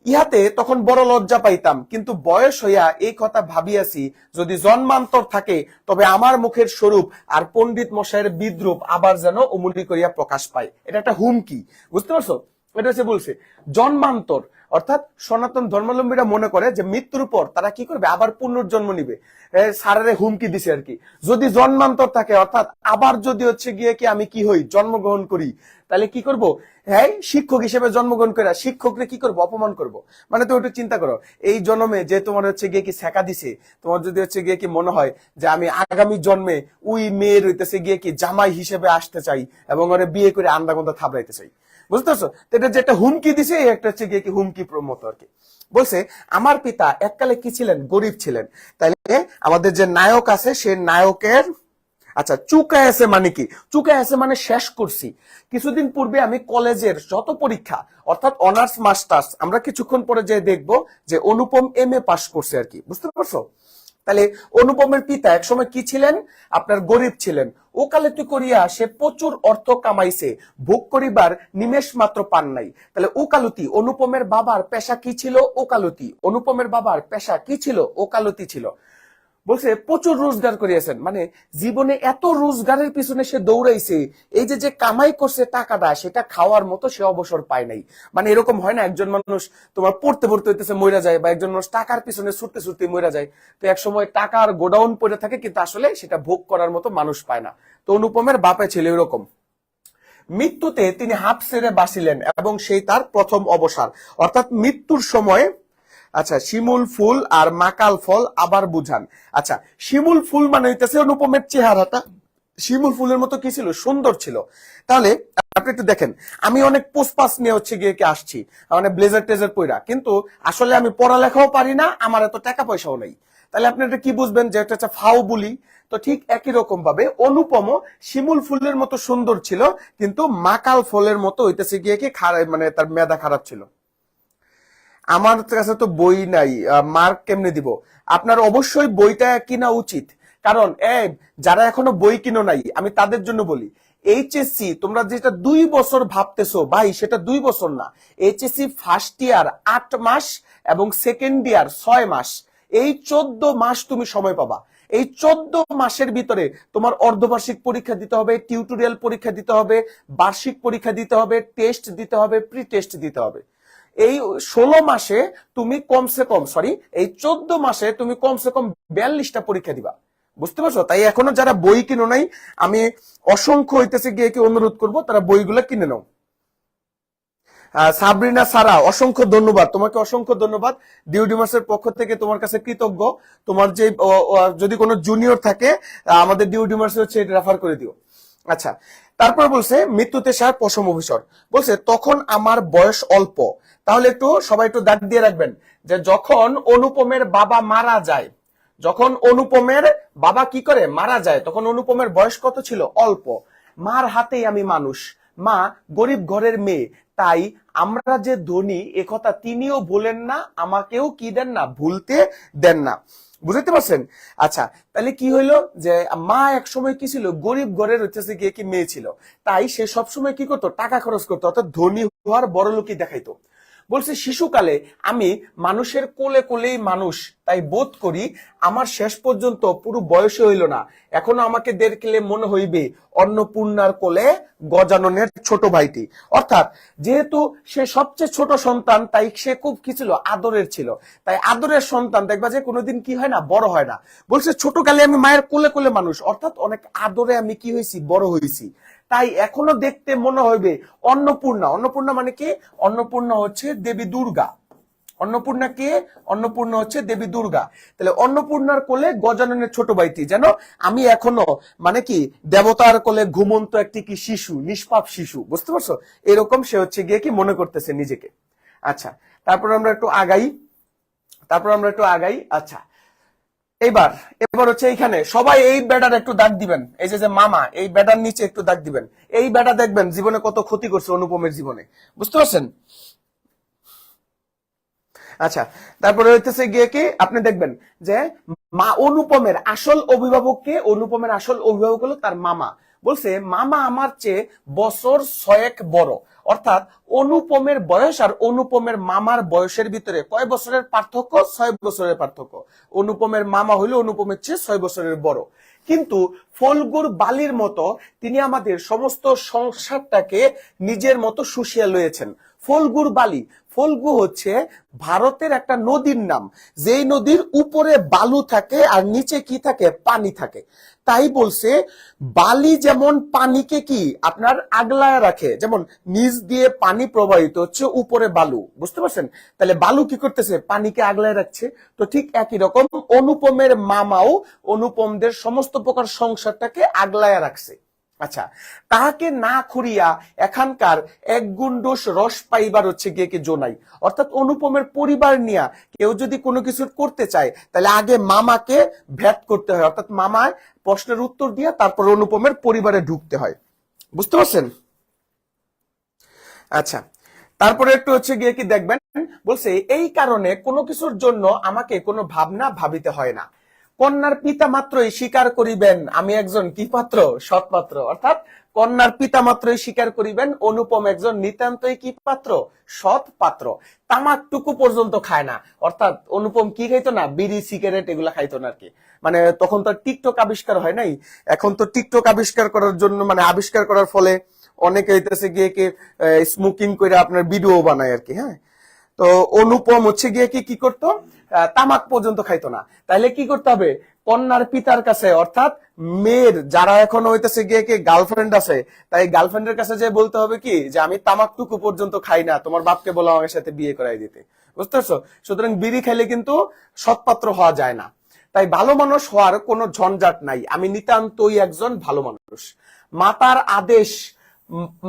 ইহাতে তখন বড় লজ্জা পাইতাম, কিন্তু বয়স হইয়া এই কথা ভাবিয়াছি, যদি জন্মান্তর থাকে তবে আমার মুখের স্বরূপ আর পণ্ডিত মশাইয়ের বিদ্রুপ আবার যেন অমূল্য করিয়া প্রকাশ পায়। এটা একটা হুমকি, বুঝতে পারছো। এটা হচ্ছে বলছে জন্মান্তর, অর্থাৎ সনাতন ধর্মাবলম্বীরা মনে করে যে মৃত্যুর পর তারা কি করবে, আবার পুনর্জন্ম নিবে। সারারে হুমকি দিছে আর কি, যদি জন্মান্তর থাকে অর্থাৎ আবার যদি হচ্ছে গিয়ে কি আমি কি হই, জন্মগ্রহণ করি, তাহলে কি করব, হ্যাঁ শিক্ষক হিসেবে জন্মগ্রহণ করে শিক্ষকরে কি করব, অপমান করব। মানে তো একটু চিন্তা করো, এই জন্মে যে তোমার হচ্ছে গিয়ে কি শেখা দিছে, তোমার যদি হচ্ছে গিয়ে কি মনে হয় যে আমি আগামী জন্মে ওই মেয়ের হইতেছে গিয়ে কি জামাই হিসেবে আসতে চাই এবং ওরে বিয়ে করে আন্দাগন্দা থাবড়াইতে চাই, বুঝতে পারছো। এটা যে একটা হুমকি দিছে, একটা হচ্ছে গিয়ে কি হুমকি মতো আর কি। বলছে আমার পিতা এককালে কি ছিলেন, গরিব ছিলেন। তাইলে আমাদের যে নায়ক আছে সে নায়কের, আচ্ছা চুকায় আছে মানে কি, চুকায় আছে মানে শেষ করছি। কিছুদিন পূর্বে আমি কলেজের যত পরীক্ষা অর্থাৎ অনার্স মাস্টার্স, আমরা কিছুক্ষণ পরে যে দেখবো যে অনুপম MA পাশ করছে আর কি, বুঝতে পারছো। তাহলে অনুপমের পিতা একসময় কি ছিলেন, আপনার গরিব ছিলেন। ওকালতি করিয়া সে প্রচুর অর্থ কামাইছে, ভোগ করিবার নিমেষ মাত্র পান নাই। তাহলে ওকালতি, অনুপমের বাবার পেশা কি ছিল, ওকালতি। অনুপমের বাবার পেশা কি ছিল, ওকালতি ছিল। বলছে প্রচুর রোজগার করিয়াছেন, মানে জীবনে এত রোজগারের পিছনে সে দৌড়াইছে, এই যে কামাই করছে টাকাটা সেটা খাওয়ার মতো সে অবসর পায় নাই। মানে এরকম হয় না, একজন মানুষ তোমার পড়তে পড়তে হইতেছে মইরা যায়, বা একজন মানুষ টাকার পিছনে ছুটতে ছুটতে মইরা যায়। তো এক সময় টাকার গোডাউন পড়ে থাকে, কিন্তু আসলে সেটা ভোগ করার মতো মানুষ পায় না। তো অনুপমের বাপে ছিল এরকম। মৃত্যুতে তিনি হাঁপ ছেড়ে বাঁচিলেন এবং সেই তার প্রথম অবসর, অর্থাৎ মৃত্যুর সময়। আচ্ছা, শিমুল ফুল আর মাকাল ফল আবার বুঝান। আচ্ছা, শিমুল ফুল মানে হইতেছে অনুপমের চেহারাটা শিমুল ফুলের মতো কি ছিল, সুন্দর ছিল। তাহলে আপনি একটু দেখেন, আমি অনেক পোস্টপাস নিয়ে হচ্ছে গিয়ে আসছি, মানে ব্লেজার টেজার পইরা, কিন্তু আসলে আমি পড়ালেখাও পারি না, আমার এত টাকা পয়সাও নেই। তাহলে আপনি এটা কি বুঝবেন যে এটা হচ্ছে ফাও বুলি। তো ঠিক একই রকম ভাবে অনুপম শিমুল ফুলের মতো সুন্দর ছিল, কিন্তু মাকাল ফলের মতো হইতেছে গিয়ে কি খারাপ, মানে তার মেধা খারাপ ছিল। আমার কাছে তো বই নাই, মার্ক কেমনে দিব। আপনার অবশ্যই বইটা কিনা উচিত, কারণ যারা এখনো বই কিনো নাই আমি তাদের জন্য বলি, HSC তোমরা যেটা 2 বছর ভাবতেছো ভাই, সেটা 2 বছর না। HSC ফার্স্ট ইয়ার 8 মাস এবং সেকেন্ড ইয়ার 6 মাস, এই 14 মাস তুমি সময় পাবা। এই 14 মাসের ভিতরে তোমার অর্ধবার্ষিক পরীক্ষা দিতে হবে, টিউটোরিয়াল পরীক্ষা দিতে হবে, বার্ষিক পরীক্ষা দিতে হবে, টেস্ট দিতে হবে, প্রি টেস্ট দিতে হবে। এই 16 মাসে তুমি কমসে কম এই 14 মাসে তুমি কমসে কম 42টা পরীক্ষা দিবা। বুঝতে পারছো? তাই এখনো যারা বই কিনো নাই, আমি অসংখ্য হইতেছে গিয়ে কি অনুরোধ করব তারা বইগুলো কিনে নাও। সাবরিনা সারা, অসংখ্য ধন্যবাদ তোমাকে, অসংখ্য ধন্যবাদ। ডিউডিমার্সের পক্ষ থেকে তোমার কাছে কৃতজ্ঞ। তোমার যে যদি কোনো জুনিয়র থাকে আমাদের ডিউডিমার্স হচ্ছে রেফার করে দিও। আচ্ছা, তারপর বলছে মৃত্যুতে সার পশম অভিসর, বলছে তখন আমার বয়স অল্প। তাহলে একটু সবাই একটু দাগ দিয়ে রাখবেন যে যখন অনুপমের বাবা মারা যায়, যখন অনুপমের বাবা কি করে মারা যায়, তখন অনুপমের বয়স কত ছিল? অল্প। মার হাতেই আমি মানুষ, মা গরিব ঘরের মেয়ে, তাই আমরা যে ধনী একথা তিনিও বলেন না, আমাকেও কি দেন না, ভুলতে দেন না। বুঝতে পারছেন? আচ্ছা, তাহলে কি হইলো যে মা এক সময় কি ছিল, গরিব ঘরের হচ্ছে গিয়ে কি মেয়ে ছিল, তাই সে সবসময় কি করতো, টাকা খরচ করতো, অর্থাৎ ধনী হওয়ার বড় লোকই দেখাইতো। বলছে শিশুকালে আমি মানুষের কোলে কোলেই মানুষ, তাই বোধ করি আমার শেষ পর্যন্ত পুরো বয়সে হইল না, এখনো আমাকে দেখলে মনে হইবে অন্নপূর্ণার কোলে গজাননের ছোট ভাইটি। অর্থাৎ যেহেতু সে সবচেয়ে ছোট সন্তান, তাই সে খুব কি ছিল, আদরের ছিল। তাই আদরের সন্তান দেখবা যে কোনোদিন কি হয় না, বড় হয় না। বলছে ছোটকালে আমি মায়ের কোলে কোলে মানুষ, অর্থাৎ অনেক আদরে আমি কি হয়েছি, বড় হয়েছি, তাই এখনো দেখতে মনে হইবে অন্নপূর্ণা। অন্নপূর্ণা মানে কি? অন্নপূর্ণা হচ্ছে দেবী দুর্গা। অন্নপূর্ণা কে? অন্নপূর্ণা হচ্ছে দেবী দুর্গা। তাহলে অন্নপূর্ণার কোলে গজাননের ছোট ভাইটি, যেন আমি এখনো মানে কি দেবতার কোলে ঘুমন্ত একটি কি শিশু, নিষ্পাপ শিশু। বুঝতে পারছো? এরকম সে হচ্ছে গিয়ে কি মনে করতেছে নিজেকে। আচ্ছা, তারপর আমরা একটু আগাই। আচ্ছা, এবার হচ্ছে এইখানে সবাই এই বেটার একটু দাগ দিবেন, এই যে মামা, এই বেটার নিচে একটু দাগ দিবেন। এই বেটা দেখবেন জীবনে কত ক্ষতি করছে অনুপমের জীবনে। বুঝতে পারছেন? আচ্ছা, তারপরে হইতেছে গিয়ে কি আপনি দেখবেন যে মা অনুপমের আসল অভিভাবক কে? অনুপমের আসল অভিভাবক হলো তার মামা। বলছে মামা আমার চেয়ে বছর 6 বড়, অর্থাৎ অনুপমের বয়স আর অনুপমের মামার বয়সের ভিতরে কয় বছরের পার্থক্য? 6 বছরের পার্থক্য। অনুপমের মামা হইলো অনুপমের চেয়ে 6 বছরের বড়। কিন্তু ফলগুর বালির মতো তিনি আমাদের সমস্ত সংসারটাকে নিজের মতো শুষিয়া লয়েছেন। ফলগুর বালি, ফলগু হচ্ছে ভারতের একটা নদীর নাম, যেই নদীর উপরে বালু থাকে আর নিচে কি থাকে? পানি থাকে। তাই বলছে বালি যেমন পানিকে কি আপনার আগলায় রাখে, যেমন নিচ দিয়ে পানি প্রবাহিত হচ্ছে, উপরে বালু। বুঝতে পারছেন? তাহলে বালু কি করতেছে? পানিকে আগলায় রাখছে। তো ঠিক একই রকম অনুপমের মামাও অনুপমদের সমস্ত প্রকার সংসারটাকে আগলায় রাখছে। আচ্ছা, তাহাকে না খুঁড়িয়া এখানকার এক গুন্ডুস রস পাইবার হচ্ছে গিয়ে কি জোনাই। অর্থাৎ অনুপমের পরিবার নিয়ে কেউ যদি কোনো কিছু করতে চায়, তাহলে আগে মামাকে ভেদ করতে হয়, অর্থাৎ মামায় প্রশ্নের উত্তর দিয়ে তারপর অনুপমের পরিবারে ঢুকতে হয়। বুঝতে পারছেন? আচ্ছা, তারপরে একটু হচ্ছে গিয়ে কি দেখবেন, বলছে এই কারণে কোনো কিছুর জন্য আমাকে কোনো ভাবনা ভাবিতে হয় না। কন্যার পিতা মাত্রই স্বীকার করিবেন আমি একজন কি পাত্র? সৎ পাত্র। অর্থাৎ কন্যার পিতা মাত্রই স্বীকার করিবেন অনুপম একজন নিতান্তই কি পাত্র? সৎ পাত্র। তামাকটুকু পর্যন্ত খায় না। অর্থাৎ অনুপম কি খাইতো না? বিড়ি, সিগারেট এগুলা খাইতো না আর কি। মানে তখন তো টিকটক আবিষ্কার হয় নাই। এখন তো টিকটক আবিষ্কার করার জন্য মানে আবিষ্কার করার ফলে অনেকে হইতেছে গিয়ে কি স্মোকিং করে আপনার ভিডিও বানায় আর কি। হ্যাঁ, তো অনুপম হচ্ছে গিয়ে কি করতো? তামাক পর্যন্ত খাইতো না। তাইলে কি করতে হবে? কন্যার পিতার কাছে, অর্থাৎ মেয়ের যারা এখন হইতেছে গিয়ে কি গার্লফ্রেন্ড আছে, তাই গার্লফ্রেন্ডের কাছে যে বলতে হবে কি যে আমি তামাকটুকু পর্যন্ত খাই না, তোমার বাপকে বলো আমার সাথে বিয়ে করাই দিতে। বুঝতে পারছো? সুতরাং বিড়ি খাইলে কিন্তু সৎপাত্র হওয়া যায় না। তাই ভালো মানুষ হওয়ার কোনো ঝঞ্ঝাট নাই, আমি নিতান্তই একজন ভালো মানুষ। মাতার আদেশ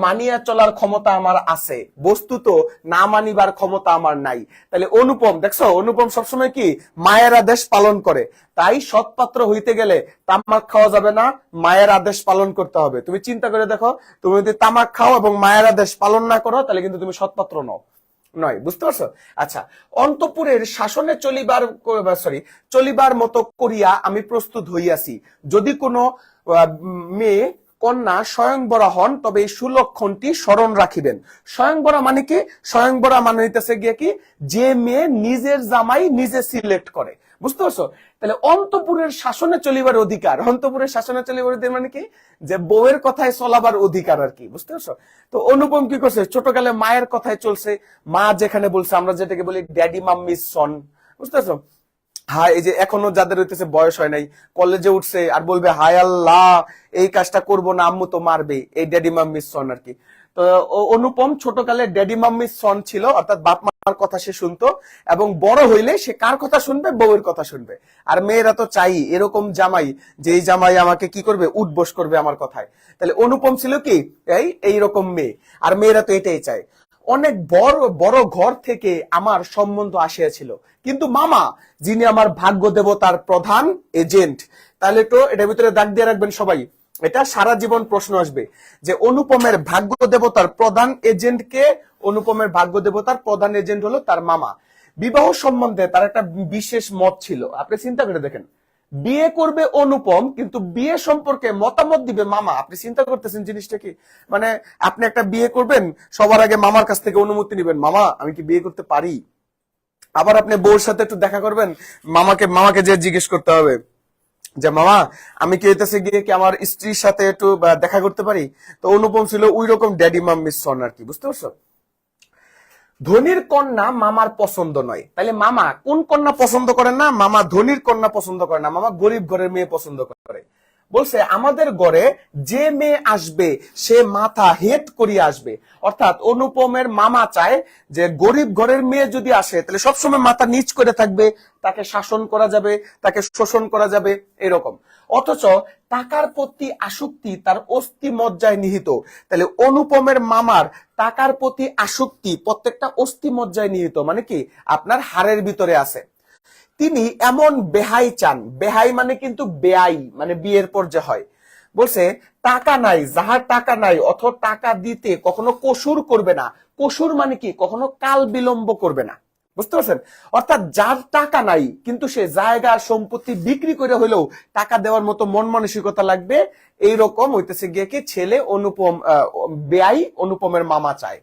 মানিয়া চলার ক্ষমতা আমার আছে, বস্তুত না মানিবার ক্ষমতা আমার নাই। তাহলে অনুপম দেখছো, অনুপম সবসময় কি মায়ের আদেশ পালন করে। তাই সৎপাত্র হইতে গেলে তামাক খাওয়া যাবে না, মায়ের আদেশ পালন করতে হবে। তুমি চিন্তা করে দেখো, তুমি যদি তামাক খাও এবং মায়ের আদেশ পালন না করো, তাহলে কিন্তু তুমি সৎপাত্র নও নয়। বুঝতে পারছো? আচ্ছা, অন্তঃপুরের শাসনে চলিবার মতো করিয়া আমি প্রস্তুত হইয়াছি। যদি কোনো মেয়ে কন্যা স্বয়ংবরা হন, তবে এই সুলক্ষণটি স্মরণ রাখিবেন। স্বয়ংবরা মানে কি? স্বয়ংবরা মানে হইতেছে গিয়ে কি যে মেয়ে নিজের জামাই নিজে সিলেক্ট করে। বুঝতে পারছো? তাহলে অন্তঃপুরের শাসনে চলিবার অধিকার, অন্তঃপুরের শাসনে চলিবার অধিকার মানে কি, যে বউয়ের কথায় চলাবার অধিকার আর কি, বুঝতে পারছো? তো অনুপম কি করছে, ছোটকালে মায়ের কথায় চলছে, মা যেখানে বলছে, আমরা যেটাকে বলি ড্যাডি মাম্মি সন, বুঝতে পারছো? হ্যাঁ, এই যে এখনো যাদের হইতেছে বয়স হয় নাই, কলেজে উঠছে আর বলবে হায় আল্লাহ এই কাজটা করবো না, আম্মু তো মারবে, এই ড্যাডি মাম্মির সন আর কি। তো অনুপম ছোটকালে ড্যাডি মাম্মির সন ছিল, অর্থাৎ বাপ মার কথা সে শুনতো, এবং বড় হইলে সে কার কথা শুনবে, বউয়ের কথা শুনবে। আর মেয়েরা তো চাই এরকম জামাই, যে এই জামাই আমাকে কি করবে, উঠবোস করবে আমার কথায়। তাহলে অনুপম ছিল কি এইরকম মেয়ে, আর মেয়েরা তো এটাই চায়। অনেক বড় বড় ঘর থেকে আমার সম্বন্ধ আসিয়াছিল, কিন্তু মামা যিনি আমার ভাগ্য দেবতার প্রধান এজেন্ট। তাহলে তো এটার ভিতরে দাগ দিয়ে রাখবেন সবাই, এটা সারা জীবন প্রশ্ন আসবে, যে অনুপমের ভাগ্য দেবতার প্রধান এজেন্ট কে? অনুপমের ভাগ্য দেবতার প্রধান এজেন্ট হলো তার মামা। বিবাহ সম্বন্ধে তার একটা বিশেষ মত ছিল, আপনি চিন্তা করে দেখেন, বিয়ে করবে অনুপম, কিন্তু বিয়ে সম্পর্কে মতামত দিবে মামা। আপনি চিন্তা করতেছেন জিনিসটা কি? মানে আপনি একটা বিয়ে করবেন, সবার আগে মামার কাছ থেকে অনুমতি নেবেন, মামা আমি কি বিয়ে করতে পারি? আবার আপনি বউর সাথে একটু দেখা করবেন, মামাকে যে জিজ্ঞেস করতে হবে যে মামা আমি কি হইতেছে গিয়ে কি আমার স্ত্রীর সাথে একটু দেখা করতে পারি? তো অনুপম ছিল ওই রকম ড্যাডি মাম্মির সন আর কি, বুঝতে পারছো? ধনির কন্যা মামার পছন্দ নয়, তাহলে মামা কোন কন্যা পছন্দ করেন না? মামা ধনির কন্যা পছন্দ করে না, মামা গরিব ঘরের মেয়ে পছন্দ করে। বলছে আমাদের ঘরে যে মেয়ে আসবে সে মাথা হেট করিয়ে আসবে, অর্থাৎ অনুপমের মামা চায় যে গরিব ঘরের মেয়ে যদি আসে তাহলে সবসময় মাথা নিচ করে থাকবে, তাকে শাসন করা যাবে, তাকে শোষণ করা যাবে, এরকম। অথচ টাকার প্রতি আসক্তি তার অস্থি মজ্জায় নিহিত। তাহলে অনুপমের মামার টাকার প্রতি আসক্তি প্রত্যেকটা অস্থি মজ্জায় নিহিত, মানে কি আপনার হাড়ের ভিতরে আছে। তিনি এমন বেহাই চান, বেহাই মানে কিন্তু বেআই, মানে বিয়ের পর যে হয়। বলছে টাকা নাই, যাহার টাকা নাই অথ টাকা দিতে কখনো কসুর করবে না। কসুর মানে কি, কখনো কাল বিলম্ব করবে না, বুঝতে পারছেন? অর্থাৎ যার টাকা নাই কিন্তু সে জায়গা সম্পত্তি বিক্রি করে হলেও টাকা দেওয়ার মতো মন মানসিকতা লাগবে, এইরকম হইতেছে গিয়ে কি ছেলে অনুপম, বেআই অনুপমের মামা চায়।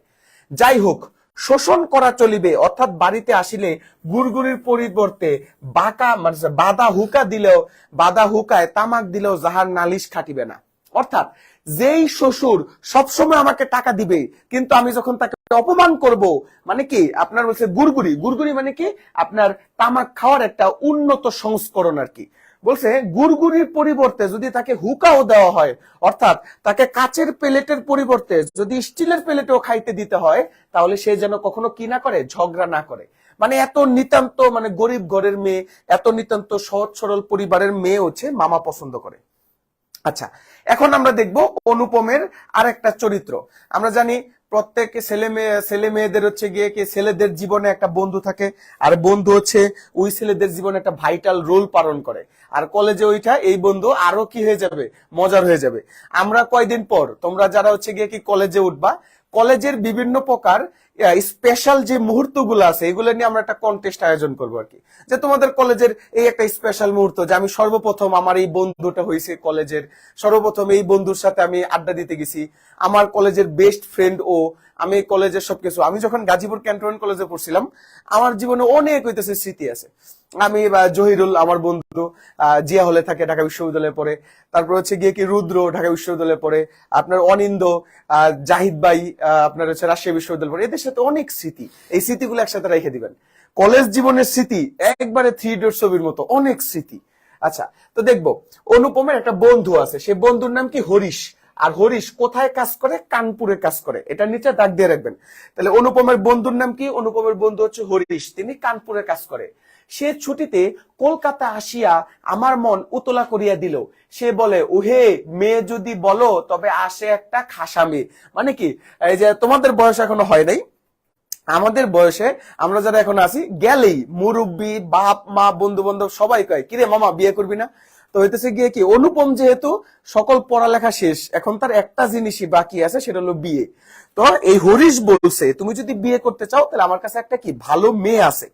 যাই হোক, শোষণ করা চলিবে, অর্থাৎ বাড়িতে আসিলে গুড়গুড়ির পরিবর্তে বাঁকা মানে বাদা হুকা দিলেও, বাদা হুকায় তামাক দিলেও যাহার নালিশ খাটিবে না। অর্থাৎ যেই শ্বশুর সবসময় আমাকে টাকা দিবে, কিন্তু আমি যখন তাকে অপমান করব, মানে কি আপনার বলছে গুড়গুড়ি, গুড়গুড়ি মানে কি আপনার তামাক খাওয়ার একটা উন্নত সংস্করণ আর কি। বলছে গুড়গুড়ির পরিবর্তে যদি তাকে হুকাও দেওয়া হয়, অর্থাৎ তাকে কাচের প্লেটের পরিবর্তে যদি স্টিলের প্লেটেও খাইতে দিতে হয়, তাহলে সে যেন কখনো কি না করে, ঝগড়া না করে। মানে এত নিতান্ত মানে গরিব ঘরের মেয়ে, এত নিতান্ত সহজ সরল পরিবারের মেয়ে হচ্ছে মামা পছন্দ করে। আচ্ছা, এখন আমরা দেখব অনুপমের আর একটা চরিত্র। আমরা জানি প্রত্যেক ছেলে মেয়েদের হচ্ছে গিয়ে কি ছেলেদের জীবনে একটা বন্ধু থাকে, আর বন্ধু হচ্ছে ওই ছেলেদের জীবনে একটা ভাইটাল রোল পালন করে। আর কলেজে ওইটা এই বন্ধু আরো কি হয়ে যাবে, মজার হয়ে যাবে। আমরা কয়দিন পর তোমরা যারা হচ্ছে গিয়ে কি কলেজে উঠবা, কলেজের বিভিন্ন প্রকার স্পেশাল যে মুহূর্তগুলো আছে এগুলো নিয়ে আমরা একটা কন্টেস্ট আয়োজন করবো আর কি। যে তোমাদের কলেজের এই একটা স্পেশাল মুহূর্ত, যে আমি সর্বপ্রথম আমার এই বন্ধুটা হয়েছে কলেজের, সর্বপ্রথম এই বন্ধুর সাথে আমি আড্ডা দিতে গেছি, আমার কলেজের বেস্ট ফ্রেন্ড ও, আমি কলেজের সবকিছু। আমি যখন গাজীপুর ক্যান্টনমেন্ট কলেজে পড়ছিলাম, আমার জীবনে অনেক হইতেছে স্মৃতি আছে। আমি জহিরুল আমার বন্ধু, জিয়া হলে থাকে, ঢাকা বিশ্ববিদ্যালয়ে পড়ে। তারপর হচ্ছে গিয়ে কি রুদ্র ঢাকা বিশ্ববিদ্যালয়ে পড়ে, আপনার অনিন্দ, জাহিদ ভাই আপনার হচ্ছে রাজশাহী বিশ্ববিদ্যালয় পড়ে। এদের সাথে অনেক স্মৃতি, এই স্মৃতিগুলো একসাথে রেখে দিবেন। কলেজ জীবনের স্মৃতি একবারে 3 ইডিয়টস ছবির মতো, অনেক স্মৃতি। আচ্ছা, তো দেখবো অনুপমের একটা বন্ধু আছে, সে বন্ধুর নাম কি হরিশ। আর হরিশ কোথায় কাজ করে, কানপুরে কাজ করে, এটা নিচে দাগ দিয়ে রাখবেন। তাহলে অনুপমের বন্ধুর নাম কি, অনুপমের বন্ধু হচ্ছে হরিশ, তিনি কানপুরে কাজ করে। সে ছুটিতে কলকাতা আসিয়া আমার মন উতলা করিয়া দিল। সে বলে ওহে মেয়ে যদি বলো তবে আসে একটা খাসা মেয়ে। মানে কি, এই যে তোমাদের বয়স এখনো হয় নাই, আমাদের বয়সে আমরা যারা এখন আছি, গেলেই মুরব্বী বাপ মা বন্ধু বান্ধব সবাই কয় কিরে মামা বিয়ে করবি না? তো হইতেছে গিয়ে কি অনুপম যেহেতু সকল পড়ালেখা শেষ, এখন তার একটা জিনিসই বাকি আছে, সেটা হলো বিয়ে। তো এই হরিশ বলছে তুমি যদি বিয়ে করতে চাও তাহলে আমার কাছে একটা কি ভালো মেয়ে আছে।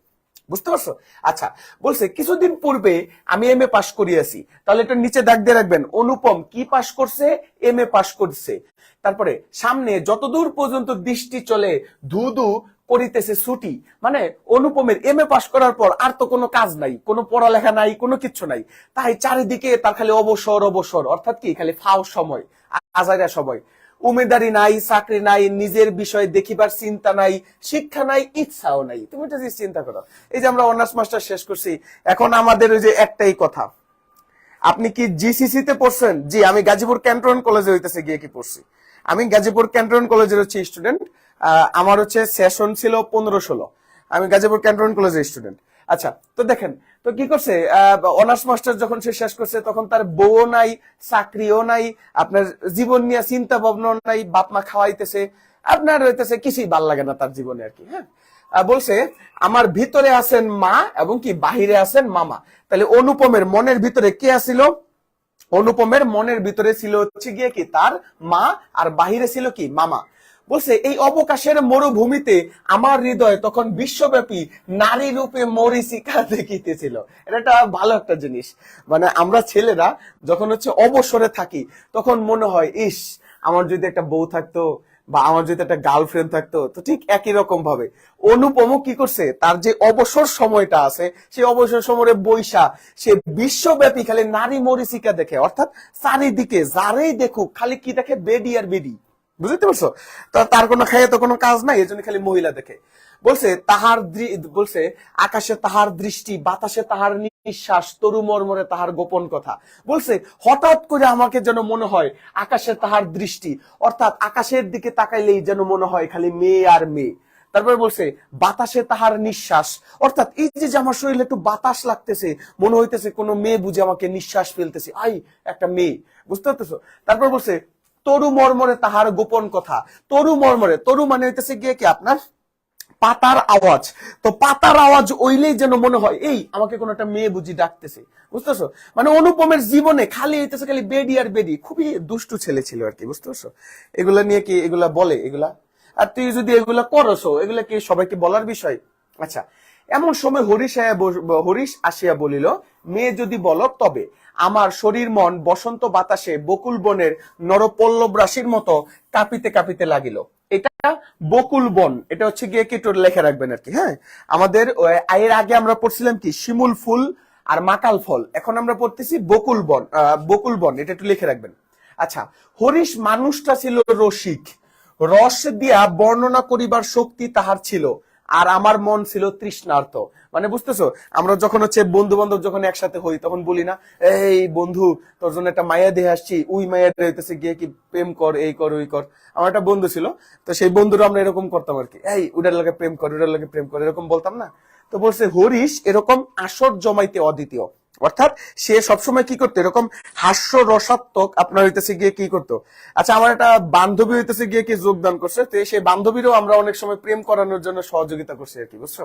বুঝতে পারছো? আচ্ছা, বলছে কিছুদিন পূর্বে আমি এম এ পাশ করিয়াছি। তাহলে এটা নিচে দাগ দিয়ে রাখবেন, অনুপম কি পাশ করছে? এম এ পাশ করছে। তারপরে সামনে যতদূর পর্যন্ত দৃষ্টি চলে ধু ধু করিতেছে ছুটি, মানে অনুপমের এম এ পাশ করার পর আর তো কোনো কাজ নাই, কোনো পড়ালেখা নাই, কোনো কিচ্ছু নাই। তাই চারিদিকে তার খালি অবসর অবসর, অর্থাৎ কি খালি ফাও সময়, আজাইরা সময়। উমেদারি নাই, চাকরি নাই, নিজের বিষয় দেখিবার চিন্তা নাই, শিক্ষা নাই, ইচ্ছাও নাই। তুমি এটা যে চিন্তা করো, এই যে আমরা অনার্স মাস্টার শেষ করছি, এখন আমাদের ওই যে একটাই কথা, আপনি কি জিসিসি তে পড়ছেন? জি, আমি গাজীপুর ক্যান্টনমেন্ট কলেজে হইতেছে গিয়ে কি পড়ছি। আমি গাজীপুর ক্যান্টনমেন্ট কলেজের হচ্ছে স্টুডেন্ট। আমার হচ্ছে সেশন ছিল 15-16। আমি গাজীপুর ক্যান্টনমেন্ট কলেজের স্টুডেন্ট। আচ্ছা, তো দেখেন তো কি করছে, অনার্স মাস্টার যখন সে শেষ করছে তখন তার বউও নাই, চাকরিও নাই, আপনার জীবন নিয়ে চিন্তা ভাবনা নাই, বাপ মা খাওয়াইতেছে, আপনার হইতেছে কিছুই ভাল লাগে না তার জীবনে আর কি। হ্যাঁ, বলছে আমার ভিতরে আছেন মা এবং কি বাহিরে আছেন মামা। তাহলে অনুপমের মনের ভিতরে কে আছিল? অনুপমের মনের ভিতরে ছিল হচ্ছে গিয়ে কি তার মা, আর বাহিরে ছিল কি মামা। বলছে এই অবকাশের মরুভূমিতে আমার হৃদয় তখন বিশ্বব্যাপী নারী রূপে মরীচিকা দেখিতেছিল। এটা একটা ভালো একটা জিনিস, মানে আমরা ছেলেরা যখন হচ্ছে অবসরে থাকি তখন মনে হয় ইস আমার যদি একটা বউ থাকতো বা আমার যদি একটা গার্লফ্রেন্ড থাকতো। তো ঠিক একই রকম ভাবে অনুপম কি করছে, তার যে অবসর সময়টা আছে সেই অবসর সময়ে বৈশা সে বিশ্বব্যাপী খালি নারী মরীচিকা দেখে, অর্থাৎ চারিদিকে যারেই দেখুক খালি কি দেখে? বেডি আর বেডি। বুঝতে পারছো? তো তার কোনো খাইয়ে তো কোনো কাজ নাই, এজন্য খালি মহিলা দেখে। বলছে বলছে আকাশে তাহার দৃষ্টি, বাতাসে তাহার নিঃশ্বাস, তরু মর্মরে তাহার গোপন কথা। বলছে হঠাৎ করে আমাকে যেন মনে হয় আকাশে তাহার দৃষ্টি, অর্থাৎ আকাশের দিকে তাকাইলেই যেন মনে হয় খালি মেয়ে আর মেয়ে। তারপরে বলছে বাতাসে তাহার নিঃশ্বাস, অর্থাৎ এই যে আমার শরীরে একটু বাতাস লাগতেছে, মনে হইতেছে কোনো মেয়ে বুঝে আমাকে নিঃশ্বাস ফেলতেছে, আই একটা মেয়ে। বুঝতে পারতেছো? তারপর বলছে তরু মর্মরে তাহার গোপন কথা। তরু মর্মরে, তরু মানে হইতেছে গিয়ে কি আপনার পাতার আওয়াজ। তো পাতার আওয়াজ ওইলেই যেন মনে হয় এই আমাকে কোন একটা মেয়ে বুঝি ডাকতেছে। বুঝতেছো? মানে অনুপমের জীবনে খালি হইতেছে খালি বেডি আর বেডি। খুবই দুষ্টু ছেলে ছিল আর কি। বুঝতে পারছো? এগুলা নিয়ে কি এগুলা বলে এগুলা? আর তুই যদি এগুলা করছো, এগুলা কি সবাইকে বলার বিষয়? আচ্ছা, এমন সময় হরিশ আসিয়া বলিল, মেয়ে যদি বলো তবে। আমার শরীর মন বসন্ত বাতাসে বকুল বনের নরপল্লব রাশির মতো কাঁপিতে কাঁপিতে লাগিল। এটা বকুল বন, এটা হচ্ছে গিয়ে কি একটু লেখা রাখবেন আর কি। হ্যাঁ, আমাদের এর আগে আমরা পড়ছিলাম কি শিমুল ফুল আর মাকাল ফল, এখন আমরা পড়তেছি বকুল বন। বকুল বন এটা একটু লিখে রাখবেন। আচ্ছা, হরিশ মানুষটা ছিল রসিক, রস দিয়া বর্ণনা করিবার শক্তি তাহার ছিল, আর আমার মন ছিল তৃষ্ণার্ত। মানে বুঝতেছো, আমরা যখন হচ্ছে বন্ধু বান্ধব যখন একসাথে হই তখন বলি না, এই বন্ধু তোর জন্য একটা মায়া দিয়ে আসছি, ওই মায়া হইতেছে গিয়ে কি প্রেম কর, এই কর ওই কর। আমার একটা বন্ধু ছিল, তো সেই বন্ধুরা আমরা এরকম করতাম আর কি, এই উডার লাগে প্রেম কর, উডার লাগে প্রেম কর, এরকম বলতাম না। তো বলছে হরিশ এরকম আসর জমাইতে অদ্বিতীয়, অর্থাৎ সে সবসময় কি করতো এরকম হাস্য রসাত্মক আপনার হইতেছে গিয়ে কি করতো। আচ্ছা, আমার একটা বান্ধবী হইতেছে গিয়ে কি যোগদান করছে, তো সেই বান্ধবীরও আমরা অনেক সময় প্রেম করানোর জন্য সহযোগিতা করছি আর কি। বুঝছো?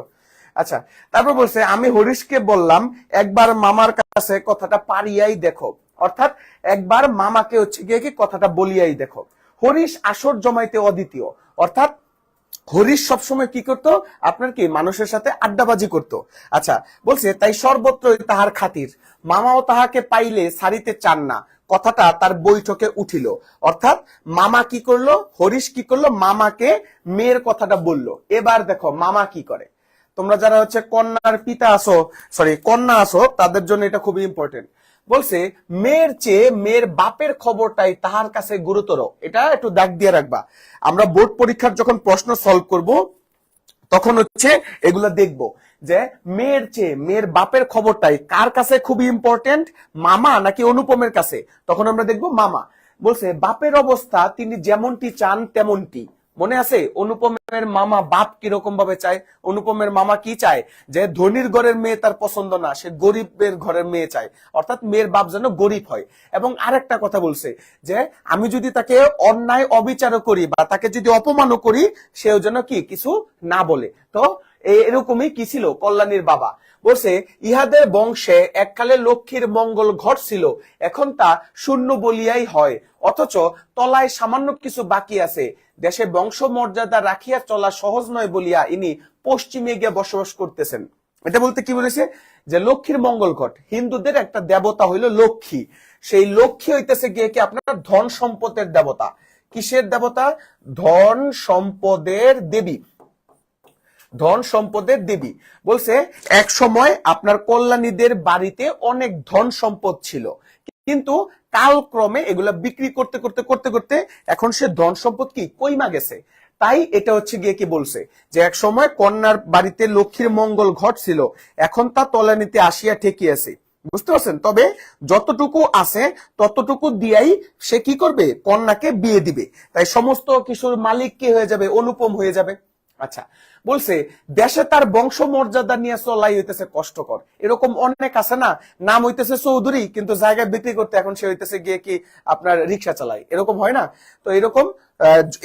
আচ্ছা, তারপর বলছে আমি হরিশকে বললাম একবার মামার কাছে কথাটা পারিয়াই দেখো, অর্থাৎ একবার মামাকে হচ্ছে গিয়ে কি কথাটা বলিয়াই দেখো। হরিশ আসর জমাইতে অদ্বিতীয়, অর্থাৎ হরিশ সবসময় কি করতো আপনার কি মানুষের সাথে আড্ডাবাজি করতো। আচ্ছা, বলছে তাই সর্বত্রই তাহার খাতির, মামাও তাহাকে পাইলে ছাড়িতে চান না। কথাটা তার বৈঠকে উঠিল, অর্থাৎ মামা কি করলো, হরিশ কি করলো, মামাকে মেয়ের কথাটা বলল। এবার দেখো মামা কি করে। তোমরা যারা হচ্ছে কন্যার পিতা আসো, সরি কন্যা আসো, তাদের জন্য এটা খুবই ইম্পর্টেন্ট। বলছে মেয়ের চেয়ে মেয়ের বাপের খবরটাই তাহার কাছে গুরুতর। এটা একটু দাগ দিয়ে রাখবা, আমরা বোর্ড পরীক্ষার যখন প্রশ্ন সলভ করব তখন হচ্ছে এগুলা দেখব যে মেয়ের চেয়ে মেয়ের বাপের খবরটাই কার কাছে খুবই ইম্পর্টেন্ট, মামা নাকি অনুপমের কাছে। তখন আমরা দেখব মামা। বলছে বাপের অবস্থা তিনি যেমনটি চান তেমনটি। মনে আছে অনুপমের মামা বাপ কিরকম ভাবে চায়? অনুপমের মামা কি চায় যে ধনীর ঘরের মেয়ে তার পছন্দ না, সে গরিবের ঘরের মেয়ে চায়, অর্থাৎ মেয়ের বাপ যেন গরিব হয়। এবং আরেকটা কথা বলছে যে আমি যদি তাকে অন্যায় অবিচারও করি বা তাকে যদি অপমানও করি, সেও যেন কি কিছু না বলে। তো এরকমই কি ছিল কল্যাণীর বাবা। বলছে ইহাদের বংশে এককালে লক্ষ্মীর মঙ্গল ঘটছিল, এখন তা শূন্য বলিয়াই হয়, অথচ তলায় সামান্য কিছু বাকি আছে। দেশে বংশ মর্যাদা রাখিয়া চলা সহজ নয় বলিয়া ইনি পশ্চিমে গিয়ে বসবাস করতেছেন। এটা বলতে কি বলেছে যে লক্ষ্মীর মঙ্গল ঘট, হিন্দুদের একটা দেবতা হইলো লক্ষ্মী, সেই লক্ষ্মী হইতেছে গিয়ে কি আপনার ধন সম্পদের দেবতা। কিসের দেবতা? ধন সম্পদের দেবী, ধন সম্পদের দেবী। বলছে এক সময় আপনার কল্যাণীদের বাড়িতে অনেক ধন সম্পদ ছিল, কিন্তু কালক্রমে এগুলা বিক্রি করতে করতে করতে করতে এখন সে ধন সম্পদ কি কইমা গেছে। তাই এটা হচ্ছে গিয়ে কি বলছে যে এক সময় কন্যার বাড়িতে লক্ষ্মীর মঙ্গল ঘটছিল, এখন তা তলানিতে আসিয়া ঠেকিয়াছে। বুঝতে পারছেন? তবে যতটুকু আছে ততটুকু দিয়াই সে কি করবে? কন্যাকে বিয়ে দিবে। তাই সমস্ত কিছুর মালিক কি হয়ে যাবে? অনুপম হয়ে যাবে। আচ্ছা, বলছে দেশে তার বংশ মর্যাদা নিয়ে চলাই হইতেছে কষ্টকর। এরকম অনেক আছে না, নাম হইতেছে চৌধুরী কিন্তু জায়গায় বিক্রি করতে এখন সে হইতেছে গিয়ে কি আপনার রিক্সা চালায়, এরকম হয় না? তো এরকম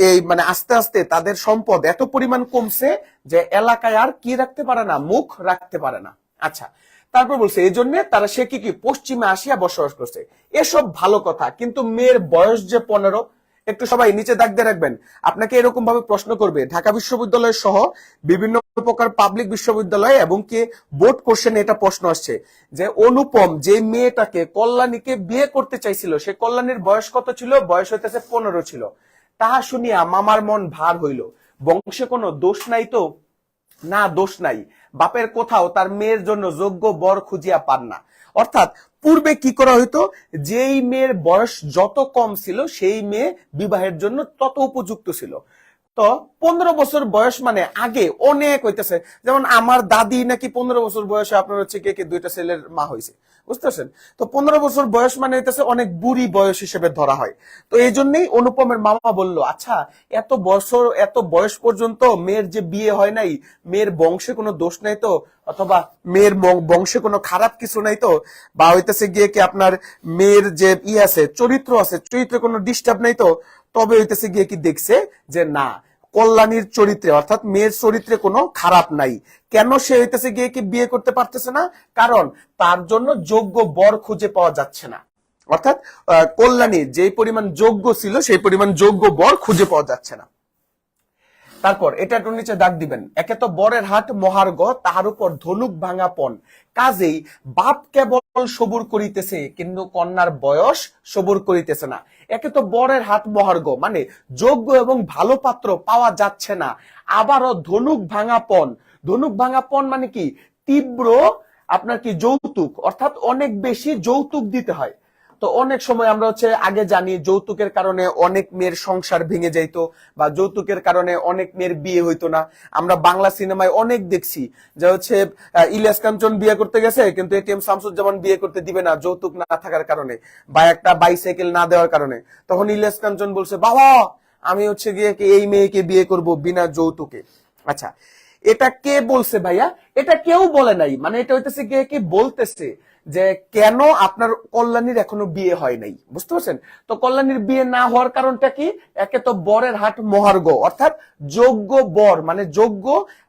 এই মানে আস্তে আস্তে তাদের সম্পদ এত পরিমাণ কমছে যে এলাকায় আর কি রাখতে পারে না, মুখ রাখতে পারে না। আচ্ছা, তারপর বলছে এই জন্য তারা সে কি পশ্চিমে আসিয়া বসবাস করছে। এসব ভালো কথা, কিন্তু মেয়ের বয়স যে 15, একটু সবাই নিচে দাগ দিয়ে রাখবেন। আপনাকে এরকম ভাবে প্রশ্ন করবে ঢাকা বিশ্ববিদ্যালয় সহ বিভিন্ন প্রকার পাবলিক বিশ্ববিদ্যালয় এবং কি বোর্ড কোশ্চেনে এটা প্রশ্ন আসছে যে অনুপম যে মেয়েটাকে কল্যাণীকে বিয়ে করতে চাইছিল সে কল্যাণীর বয়স কত ছিল? বয়স হইতেছে 15 ছিল। তাহা শুনিয়া মামার মন ভার হইল, বংশে কোনো দোষ নাই তো? না, দোষ নাই। বাপের কোথাও তার মেয়ের জন্য যোগ্য বর খুঁজিয়া পান না। অর্থাৎ পূর্বে কি করা হইতো, যেই মেয়ের বয়স যত কম ছিল সেই মেয়ে বিবাহের জন্য তত উপযুক্ত ছিল। তো 15 বছর বয়স মানে আগে অনেক হইতেছে, যেমন আমার দাদি নাকি 15 বছর বয়সে আপনার হচ্ছে কে দুইটা ছেলের মা হয়েছে। বুঝতে পারছেন? তো 15 বছর বয়স মানে হইতেছে অনেক বুড়ি বয়স হিসেবে ধরা হয়। তো এই জন্যই অনুপমের মামা বলল আচ্ছা এত বছর এত বয়স পর্যন্ত মেয়ের যে বিয়ে হয় নাই, মেয়ের বংশে কোনো দোষ নাই তো, অথবা মেয়ের বংশে কোনো খারাপ কিছু নাই তো, বা হইতেছে গিয়ে কি আপনার মেয়ের যে আছে চরিত্র আছে, চরিত্রে কোনো ডিস্টার্ব নাই তো, তবে হইতেছে গিয়ে কি দেখছে যে না, কল্যাণীর চরিত্রে অর্থাৎ মেয়ের চরিত্রে কোনো খারাপ নাই। কেন সে হইতেছে গিয়ে কি বিয়ে করতে পারতেছে না? কারণ তার জন্য যোগ্য বর খুঁজে পাওয়া যাচ্ছে না। অর্থাৎ কল্যাণী যেই পরিমাণ যোগ্য ছিল সেই পরিমাণ যোগ্য বর খুঁজে পাওয়া যাচ্ছে না। তারপর এটা একটু নিচে দাগ দিবেন, একে তো বরের হাট মহার্ঘ, তাহার উপর ধনুক ভাঙা পণ, কাজেই বাপ কেবল সবুর করিতেছে কিন্তু কন্যার বয়স সবুর করিতেছে না। একে তো বরের হাট মহার্ঘ মানে যোগ্য এবং ভালো পাত্র পাওয়া যাচ্ছে না, আবারও ধনুক ভাঙা পণ। ধনুক ভাঙা পণ মানে কি? তীব্র আপনার কি যৌতুক, অর্থাৎ অনেক বেশি যৌতুক দিতে হয়। তো অনেক সময় আমরা হচ্ছে আগে জানি যৌতুকের কারণে অনেক মেয়ের সংসার ভেঙে যাইত, বা যৌতুকের কারণে অনেক মেয়ের বিয়ে হইতো না। আমরা বাংলা সিনেমায় অনেক দেখছি যে হচ্ছে ইলিয়াস কাঞ্চন বিয়ে করতে গেছে কিন্তু এটিএম শামসুজ্জামান বিয়ে করতে দিবে না যৌতুক না থাকার কারণে, বা একটা বাইসাইকেল না দেওয়ার কারণে। তখন ইলিয়াস কাঞ্চন বলছে বাবা আমি হচ্ছে গিয়ে এই মেয়েকে বিয়ে করব বিনা যৌতুকে। আচ্ছা, এটা কে বলছে ভাইয়া? এটা কেউ বলে নাই, মানে এটা হইতেছে গিয়ে কি বলতেছে যে কেন আপনার কল্যাণীর এখনো বিয়ে হয় নাই। বুঝতে পারছেন? তো কল্যাণীর বিয়ে না হওয়ার কারণটা কি? একে তো বরের হাট মহার্ঘ অর্থাৎ যোগ্য বর মানে যোগ্য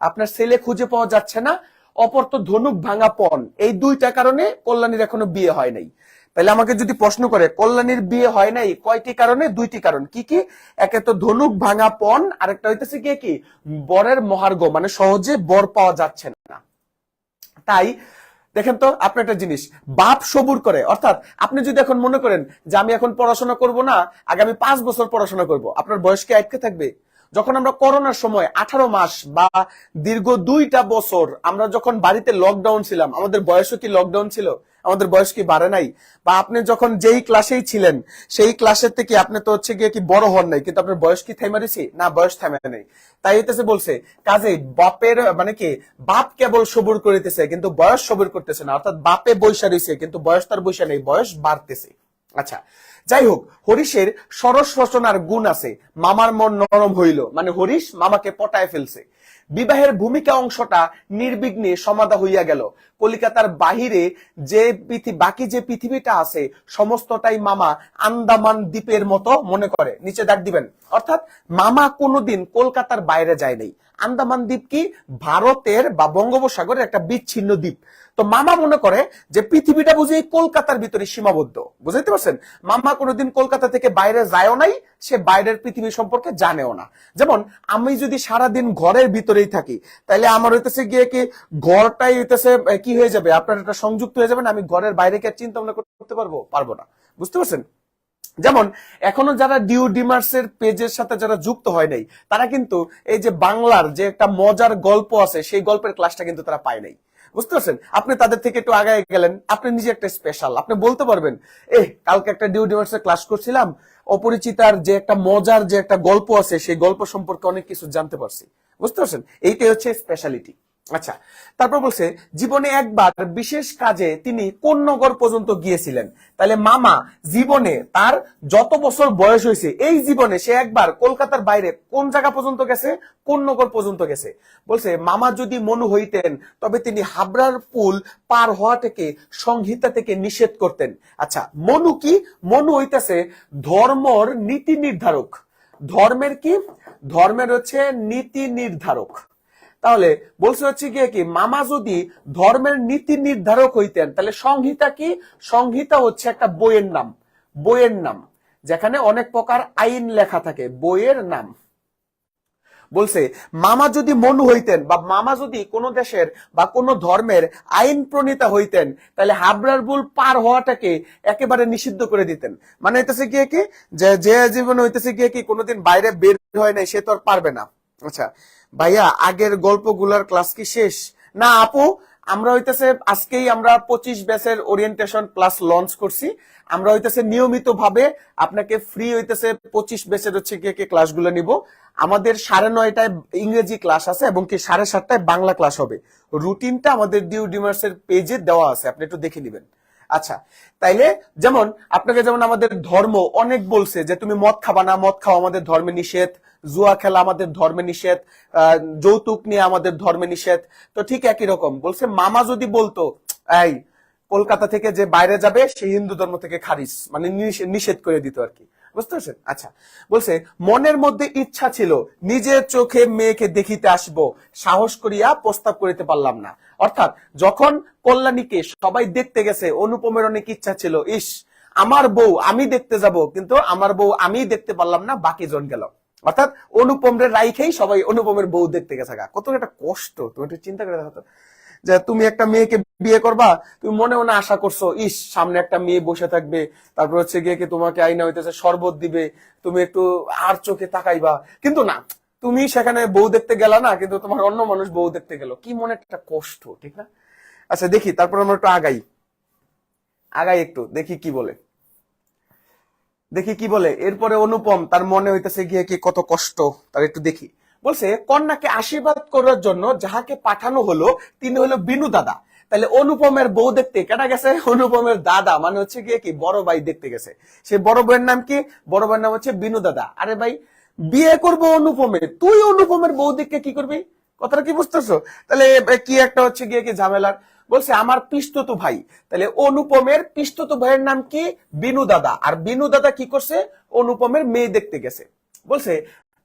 আপনার ছেলে খুঁজে পাওয়া যাচ্ছে না, অপর তো ধনুক ভাঙা পণ। এই দুইটা কারণে কল্যাণীর এখনো বিয়ে হয় নাই। তাহলে আমাকে যদি প্রশ্ন করে কল্যাণীর বিয়ে হয় নাই কয়টি কারণে? দুইটি কারণ। কি কি? একে তো ধনুক ভাঙা পণ, আরেকটা হইতেছে কি বরের মহার্ঘ মানে সহজে বর পাওয়া যাচ্ছে না। তাই দেখেন তো আপনি একটা জিনিস, বাপ সবুর করে, অর্থাৎ আপনি যদি এখন মনে করেন যে আমি এখন পড়াশোনা করব না, আগামী 5 বছর পড়াশোনা করব, আপনার বয়স কি আটকে থাকবে? যখন আমরা করোনার সময় 18 মাস বা দীর্ঘ 2টা বছর আমরা যখন বাড়িতে লকডাউন ছিলাম, আমাদের বয়সও কি লকডাউন ছিল? আমাদের বয়স কি বাড়ে নাই? বা আপনি যখন যেই ক্লাসেই ছিলেন সেই ক্লাসের থেকে আপনি তো হচ্ছে গিয়ে কি বড় হন নাই, কিন্তু আপনার বয়স কি থেমে দিছি? না, বয়স থেমে নেই। তাই হইতেছে বলছে কাজেই বাপের মানে কি বাপ কেবল সবুর করিতেছে কিন্তু বয়স সবুর করতেছে না, অর্থাৎ বাপে বৈশা রয়েছে কিন্তু বয়স তার বৈশা নেই, বয়স বাড়তেছে। আচ্ছা, যাই হোক, হরিশের সরস রচনার গুণ আছে, মামার মন নরম হইল মানে হরিশ মামাকে পটায় ফেলছে। বিবাহের ভূমিকা অংশটা নির্বিঘ্নে সমাধা হইয়া গেল। কলিকাতার বাহিরে যে বাকি যে পৃথিবীটা আছে সমস্তটাই মামা আন্দামান দ্বীপের মতো মনে করে। নিচে দাগ দিবেন, অর্থাৎ মামা কোনোদিন কলকাতার বাইরে যায় নাই। আন্দামান দ্বীপ কি? ভারতের বা বঙ্গোপসাগরের একটা বিচ্ছিন্ন দ্বীপ। তো মামা মনে করে যে পৃথিবীটা বুঝি কলকাতার ভিতরে সীমাবদ্ধ। বুঝাইতে পারছেন? মামা মামা কোনোদিন কলকাতা থেকে বাইরে যায়ও নাই, সে বাইরের পৃথিবী সম্পর্কে জানেও না। যেমন আমি যদি সারাদিন ঘরের ভিতরেই থাকি, তাহলে আমার হইতেছে গিয়ে কি ঘরটাই হইতেছে কি হয়ে যাবে, আপনার একটা সংযুক্ত হয়ে যাবে না, আমি ঘরের বাইরে কি চিন্তা ভাবনা করতে পারবো না। বুঝতে পারছেন? যেমন এখনো যারা ডিউ ডিমার্স এর পেজের সাথে যারা যুক্ত হয় নাই, তারা কিন্তু এই যে বাংলার যে একটা মজার গল্প আছে, সেই গল্পের ক্লাসটা কিন্তু তারা পায় নাই। বুঝতে পারছেন? আপনি তাদের থেকে একটু আগায় গেলেন, আপনি নিজে একটা স্পেশাল, আপনি বলতে পারবেন কালকে একটা ডিউ ডিমার্স এর ক্লাস করছিলাম, অপরিচিতার যে একটা মজার যে একটা গল্প আছে, সেই গল্প সম্পর্কে অনেক কিছু জানতে পারছি। বুঝতে পারছেন? এইটাই হচ্ছে স্পেশালিটি। আচ্ছা, তারপর বলছে জীবনে একবার বিশেষ কাজে তিনি কোন নগর পর্যন্ত গিয়েছিলেন। তাহলে মামা জীবনে তার যত বছর বয়স হয়েছে, এই জীবনে সে একবার কলকাতার বাইরে কোন জায়গা পর্যন্ত গেছে, কোন নগর পর্যন্ত গেছে। বলছে মামা যদি মনু হইতেন তবে তিনি হাবড়ার পুল পার হওয়া থেকে সংহিতা থেকে নিষেধ করতেন। আচ্ছা, মনু কি? মনু হইতেছে ধর্মর নীতি নির্ধারক। ধর্মের কি? ধর্মের হচ্ছে নীতি নির্ধারক। তাহলে বলছে হচ্ছে গিয়ে কি মামা যদি ধর্মের নীতি নির্ধারক হইতেন, তাহলে সংহিতা কি? সংহিতা হচ্ছে একটা বইয়ের নাম। বইয়ের নাম যেখানে অনেক প্রকার আইন লেখা থাকে, বইয়ের নাম। বলছে মামা যদি মনু হইতেন, বা মামা যদি কোন দেশের বা কোন ধর্মের আইন প্রণীতা হইতেন, তাহলে হাবড়ার বুল পার হওয়াটাকে একেবারে নিষিদ্ধ করে দিতেন। মানে হইতেছে গিয়ে কি যে জীবনে হইতেছে গিয়ে কি কোনোদিন বাইরে বের হয় নাই, সে তো আর পারবে না। আচ্ছা ভাইয়া, আগের গল্পগুলার ক্লাস কি শেষ? না আপু, আমরা হইতেছে আজকেই আমরা 25 ব্যাচের ওরিয়েন্টেশন ক্লাস লঞ্চ করছি। আমরা হইতেছে নিয়মিত ভাবে আপনাকে ফ্রি হইতেছে 25 ব্যাচের হচ্ছে গিয়ে ক্লাসগুলো নিব। আমাদের 9:30টায় ইংরেজি ক্লাস আছে এবং কি 7:30টায় বাংলা ক্লাস হবে। রুটিনটা আমাদের ডিউ ডিমার্স এর পেজে দেওয়া আছে, আপনি একটু দেখে নেবেন। আচ্ছা, তাইলে যেমন আপনাকে যেমন আমাদের ধর্ম অনেক বলছে যে তুমি মদ খাবা না, মদ খাওয়া আমাদের ধর্মে নিষেধ, জুয়া খেলা আমাদের ধর্মে নিষেধ, যৌতুক নিয়ে আমাদের ধর্মে নিষেধ। তো ঠিক একই রকম বলছে মামা যদি বলতো এই কলকাতা থেকে যে বাইরে যাবে সে হিন্দু ধর্ম থেকে খারিজ, মানে নিষেধ করে দিত আর কি। বুঝতে পারছেন? আচ্ছা, বলছে মনের মধ্যে ইচ্ছা ছিল নিজের চোখে মেয়েকে দেখিতে আসব, সাহস করিয়া প্রস্তাব করিতে পারলাম না। অর্থাৎ যখন কল্যাণীকে সবাই দেখতে গেছে, অনুপমের অনেক ইচ্ছা ছিল, ইস আমার বউ আমি দেখতে যাব, কিন্তু আমার বউ আমি দেখতে পারলাম না, বাকি জন গেল। অর্থাৎ অনুপমের রাইখেই সবাই অনুপমের বউ দেখতে গেছে। কত একটা কষ্ট, তুমি একটু চিন্তা করে দেখো তো, যে তুমি একটা মেয়েকে বিয়ে করবা, তুমি মনে মনে আশা করছো ইস সামনে একটা মেয়ে বসে থাকবে, তারপর হচ্ছে গিয়ে কি তোমাকে আইনা হইতেছে শরবত দিবে, তুমি একটু আর চোখে তাকাইবা, কিন্তু না, তুমি সেখানে বউ দেখতে গেলা না, কিন্তু তোমার অন্য মানুষ বউ দেখতে গেল, কি মনে একটা কষ্ট, ঠিক না? আচ্ছা দেখি, তারপর আমরা একটু আগাই একটু দেখি কি বলে। এরপরে অনুপম তার মনে হইতেছে গিয়ে কি কত কষ্ট, তার একটু দেখি। বলছে কন্যাকে আশীর্বাদ করার জন্য যাহাকে পাঠানো হলো তিনি হলো বিনু দাদা। তাহলে অনুপমের বউ দেখতে কেনা গেছে? অনুপমের দাদা, মানে হচ্ছে গিয়ে কি বড় ভাই দেখতে গেছে। সে বড় ভাইয়ের নাম কি? বড় ভাইয়ের নাম হচ্ছে বিনু দাদা। আরে ভাই, বিয়ে করবো অনুপমে, তুই অনুপমের বউ দেখে কি করবি? কথাটা কি বুঝতেছো? তাহলে কি একটা হচ্ছে গিয়ে কি ঝামেলার। বলছে আমার পিস্তত ভাই, তাহলে অনুপমের পিস্তত ভাইয়ের নাম কি? বিনু দাদা। আর বিনু দাদা কি করছে? অনুপমের মেয়ে দেখতে গেছে। বলছে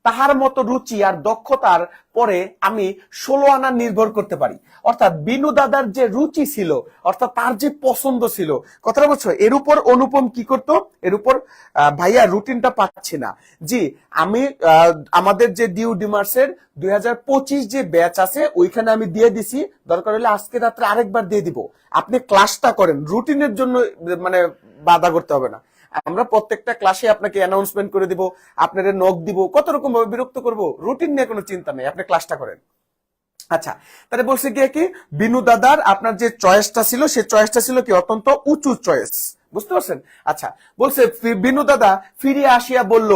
তাহার মতো রুচি আর দক্ষতার পরে আমি 16 আনা নির্ভর করতে পারি। অর্থাৎ বিনু দাদার যে রুচি ছিল, অর্থাৎ তার যে পছন্দ ছিল, কথাটা বলছো, এর উপর অনুপম কি করত? এর উপর ভাইয়া রুটিনটা পাচ্ছি না জি, আমি আমাদের যে ডিউ ডিমার্সের 2025 যে ব্যাচ আছে ওইখানে আমি দিয়ে দিছি, দরকার হলে আজকে রাত্রে আরেকবার দিয়ে দিব। আপনি ক্লাসটা করেন, রুটিনের জন্য মানে বাধা করতে হবে না। আমরা প্রত্যেকটা ক্লাসে আপনাকে অ্যানাউন্সমেন্ট করে দিব, আপনাদের নক দিব, কত রকম ভাবে বিরক্ত করব, রুটিন নিয়ে কোনো চিন্তা নেই, আপনি ক্লাসটা করেন। আচ্ছা, তাহলে বলছে গিয়ে কি বিনু দাদার আপনার যে চয়েসটা ছিল, সে চয়েসটা ছিল কি অত্যন্ত উঁচু চয়েস। বুঝতে পারছেন? আচ্ছা, বলছে বিনু দাদা ফিরে আসিয়া বলল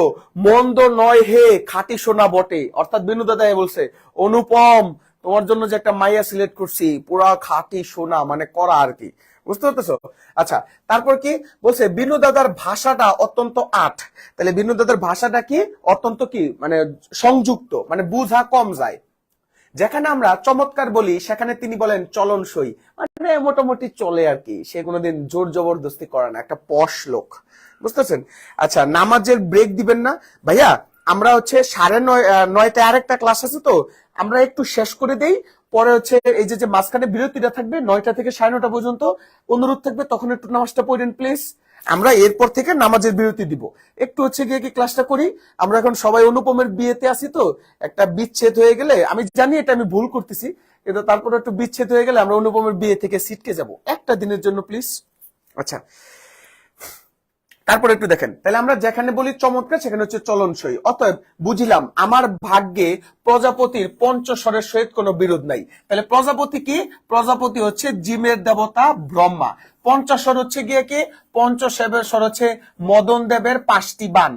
মন্দ নয় হে খাঁটি সোনা বটে। অর্থাৎ বিনু দাদা বলছে অনুপম তোমার জন্য যে একটা মাইয়া সিলেক্ট করছি, পুরা খাঁটি সোনা, মানে করা আর কি। বুঝতে পারতেছো? আচ্ছা, তারপর কি বলছে বিনু দাদার ভাষাটা অত্যন্ত আট। তাহলে বিনু দাদার ভাষাটা কি? অত্যন্ত কি মানে সংযুক্ত, মানে বুঝা কম যায়। যেখানে আমরা চমৎকার বলি সেখানে তিনি বলেন চলনসই, মানে মোটামুটি চলে আর কি, সে কোনোদিন জোর জবরদস্তি করে না, একটা পশ লোক। বুঝতেছেন? আচ্ছা, নামাজের ব্রেক দিবেন না ভাইয়া? আমরা হচ্ছে 9:30টায় আরেকটা ক্লাস আছে, তো আমরা একটু শেষ করে দেই, পরে হচ্ছে এই যে মাঝখানে বিরতিটা থাকবে 9টা থেকে 9:30 পর্যন্ত, অনুরোধ থাকবে তখন একটু নামাজটা পড়েন প্লিজ। আমরা এরপর থেকে নামাজের বিরতি দিব। একটু হচ্ছে গিয়ে কি ক্লাসটা করি। আমরা এখন সবাই অনুপমের বিয়েতে আছি, তো একটা বিচ্ছেদ হয়ে গেলে, আমি জানি এটা আমি ভুল করতেছি, কিন্তু তারপরে একটু বিচ্ছেদ হয়ে গেলে আমরা অনুপমের বিয়ে থেকে ছিটকে যাব একটা দিনের জন্য প্লিজ। আচ্ছা, তারপরে একটু দেখেন, তাহলে আমরা যেখানে বলি চমৎকার সেখানে হচ্ছে চলনসই। অতএব বুঝিলাম আমার ভাগ্যে প্রজাপতির পঞ্চস্বরের সহিত কোনো বিরোধ নাই। তাহলে প্রজাপতি কি? প্রজাপতি হচ্ছে জিমের দেবতা ব্রহ্মা। পঞ্চস্বর হচ্ছে গিয়ে কি? পঞ্চস্বর স্বর হচ্ছে মদন দেবের 5টি বান।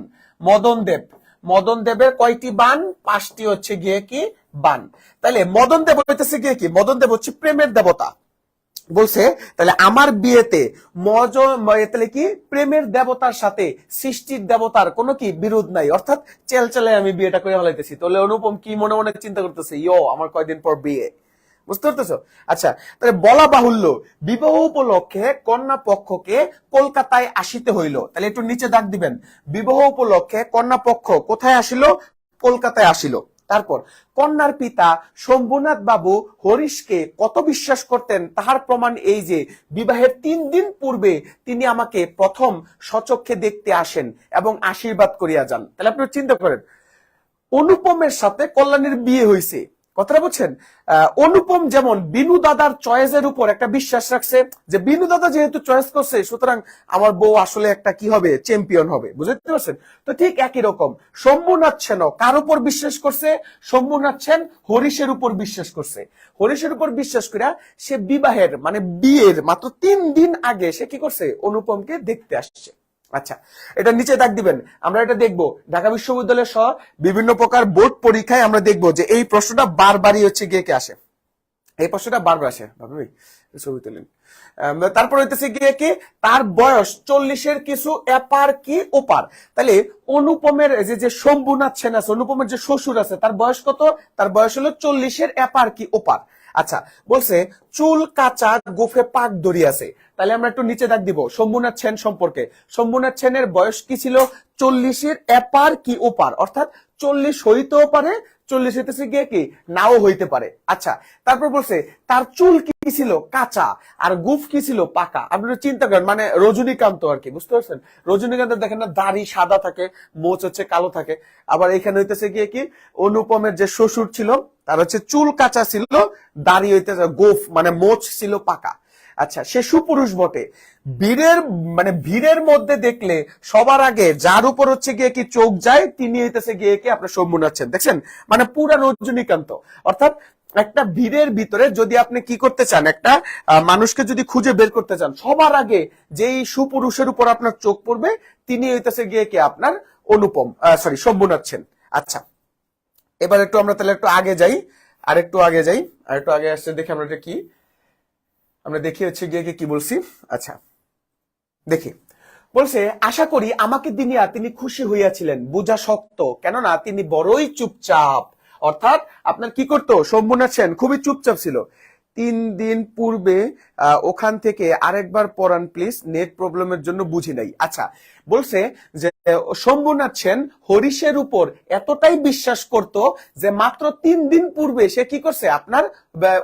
মদন দেবের কয়টি বান? 5টি হচ্ছে গিয়ে কি বান। তাহলে মদন দেব হইতেছে গিয়ে কি? মদন দেব হচ্ছে প্রেমের দেবতা। বলছে তাহলে আমার বিয়েতে তাহলে কি প্রেমের দেবতার সাথে সৃষ্টির দেবতার কোনো কি বিরোধ নাই, অর্থাৎ চেলচেলে আমি বিয়েটা করে ফেলাইতেছি। তাহলে অনুপম কি মনে মনে চিন্তা করতেছে, আমার কয়দিন পর বিয়ে, বুঝতে পারতেছো? আচ্ছা, তাহলে বলা বাহুল্য বিবাহ উপলক্ষে কন্যা পক্ষকে কলকাতায় আসিতে হইল। তাহলে একটু নিচে দাগ দিবেন, বিবাহ উপলক্ষে কন্যা পক্ষ কোথায় আসিল? কলকাতায় আসিল। তারপর কন্যার পিতা শম্ভুনাথ বাবু হরিশকে কত বিশ্বাস করতেন তাহার প্রমাণ এই যে বিবাহের 3 দিন পূর্বে তিনি আমাকে প্রথম সচক্ষে দেখতে আসেন এবং আশীর্বাদ করিয়া যান। তাহলে আপনি চিন্তা করেন, অনুপমের সাথে কল্যাণীর বিয়ে হয়েছে, কথাটা বুঝছেন? অনুপম যেমন বিনু দাদার চয়েসের উপর একটা বিশ্বাস রাখছে যে বিনু দাদা যেহেতু চয়েস করছে সুতরাং আমার বউ আসলে একটা কি হবে, চ্যাম্পিয়ন হবে, বুঝতে পারছেন? তো ঠিক একই রকম শম্ভুনাথ সেনও কার উপর বিশ্বাস করছে? শম্ভুনাথ সেন হরিশের উপর বিশ্বাস করছে। হরিশের উপর বিশ্বাস করে সে বিবাহের মানে বিয়ের মাত্র 3 দিন আগে সে কি করছে? অনুপমকে দেখতে আসছে। আচ্ছা, এটা নিচে দাগ দিবেন। আমরা এটা দেখবো ঢাকা বিশ্ববিদ্যালয় সহ বিভিন্ন প্রকার বোর্ড পরীক্ষায় আমরা দেখবো যে এই প্রশ্নটা বারবারই হচ্ছে গিয়ে কে আসে, এই প্রশ্নটা বারবার আসে। ভাবি ছবি তুলেন। তারপর হইতেছে গিয়ে কি তার বয়স 40-এর কিছু এপার কি ওপার। তাহলে অনুপমের যে শম্ভুনাথ সেন আছে, অনুপমের যে শ্বশুর আছে, তার বয়স কত? তার বয়স হলো 40-এর এপার কি ওপার। আচ্ছা, বলছে চুল কাঁচা গোফে পাক ধরিয়াছে। তাহলে আমরা একটু নিচে দাগ দিব শম্ভুনাথ সেন সম্পর্কে। শম্ভুনাথ সেনের বয়স কি ছিল? 40-এর এপার কি ওপার, অর্থাৎ 40 হইতেও পারে, 40 হইতেছে গিয়ে কি নাও হইতে পারে। আচ্ছা, তারপর বলছে তার চুল কি ছিল? কাঁচা, আর গুফ কি ছিল? পাকা। আপনি চিন্তা করেন, মানে রজনীকান্ত আর কি, বুঝতে পারছেন? রজনীকান্ত দেখেন না, দাড়ি সাদা থাকে, মোচ হচ্ছে কালো থাকে। আবার এখানে হইতেছে গিয়ে কি অনুপমের যে শ্বশুর ছিল তার হচ্ছে চুল কাঁচা ছিল, দাড়ি হইতেছে গোফ মানে মোচ ছিল পাকা। আচ্ছা, সে সুপুরুষ বটে। ভিড়ের মধ্যে দেখলে সবার আগে যার উপর হচ্ছে গিয়ে কি চোখ যায় তিনি হইতেছে গিয়ে কি আপনার শম্ভুনাথ সেন। দেখছেন, মানে পুরা রজনীকান্ত। অর্থাৎ একটা ভিড়ের ভিতরে যদি আপনি কি করতে চান, একটা মানুষকে যদি খুঁজে বের করতে চান, সবার আগে যেই সুপুরুষের উপর আপনার চোখ পড়বে তিনি হইতেছে গিয়ে কি আপনার শম্ভুনাথ সেন। আচ্ছা, এবার একটু আমরা তাহলে একটু আগে যাই, আর একটু আগে আসছে দেখি আমরা এটা কি আমরা দেখি হচ্ছে গিয়ে কি বলছি। আচ্ছা, দেখি বলছে আশা করি আমাকে দিনিয়া তিনি খুশি হইয়াছিলেন, বুঝা শক্ত, কেননা তিনি বড়ই চুপচাপ। অর্থাৎ আপনার কি করতো? শম্ভুনাথ সেন খুবই চুপচাপ ছিল। 3 দিন পূর্বে ওখান থেকে আরেকবার পড়ান প্লিজ, নেট প্রবলেমের জন্য বুঝি নাই। আচ্ছা, বলছে যে শম্ভুনাথ সেন হরিশের উপর এতটাই বিশ্বাস করত যে মাত্র 3 দিন পূর্বে সে কি করছে? আপনার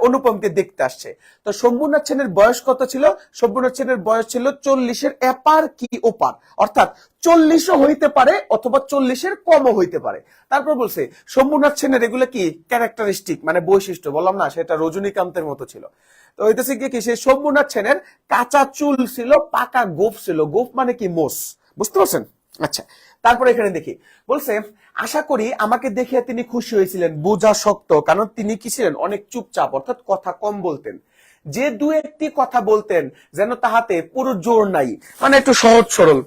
অনুপমকে দেখতে আসছে। তো শম্ভুনাথ সেনের বয়স কত ছিল? শম্ভুনাথ সেনের বয়স ছিল 40-এর এপার কি ওপার, অর্থাৎ 40ও হইতে পারে অথবা 40-এর কমও হইতে পারে। তারপর বলছে শম্ভুনাথ সেনের এগুলো কি ক্যারেক্টারিস্টিক মানে বৈশিষ্ট্য, বললাম না সেটা রজনীকান্তের মতো ছিল। তো হইতেছে কি সে শম্ভুনাথ সেনের কাঁচা চুল ছিল, পাকা গোফ ছিল। গোফ মানে কি মোষ, বুঝতে পারছেন? আচ্ছা, তারপরে এখানে দেখি বলছে আশা করি আমাকে দেখে তিনি খুশি হয়েছিলেন, বোঝা শক্ত, কারণ তিনি কি ছিলেন? অনেক চুপচাপ, অর্থাৎ কথা কম বলতেন। যে 2-একটি কথা বলতেন যেন তাহাতে পুরো জোর নাই, মানে একটু সহজ সরল,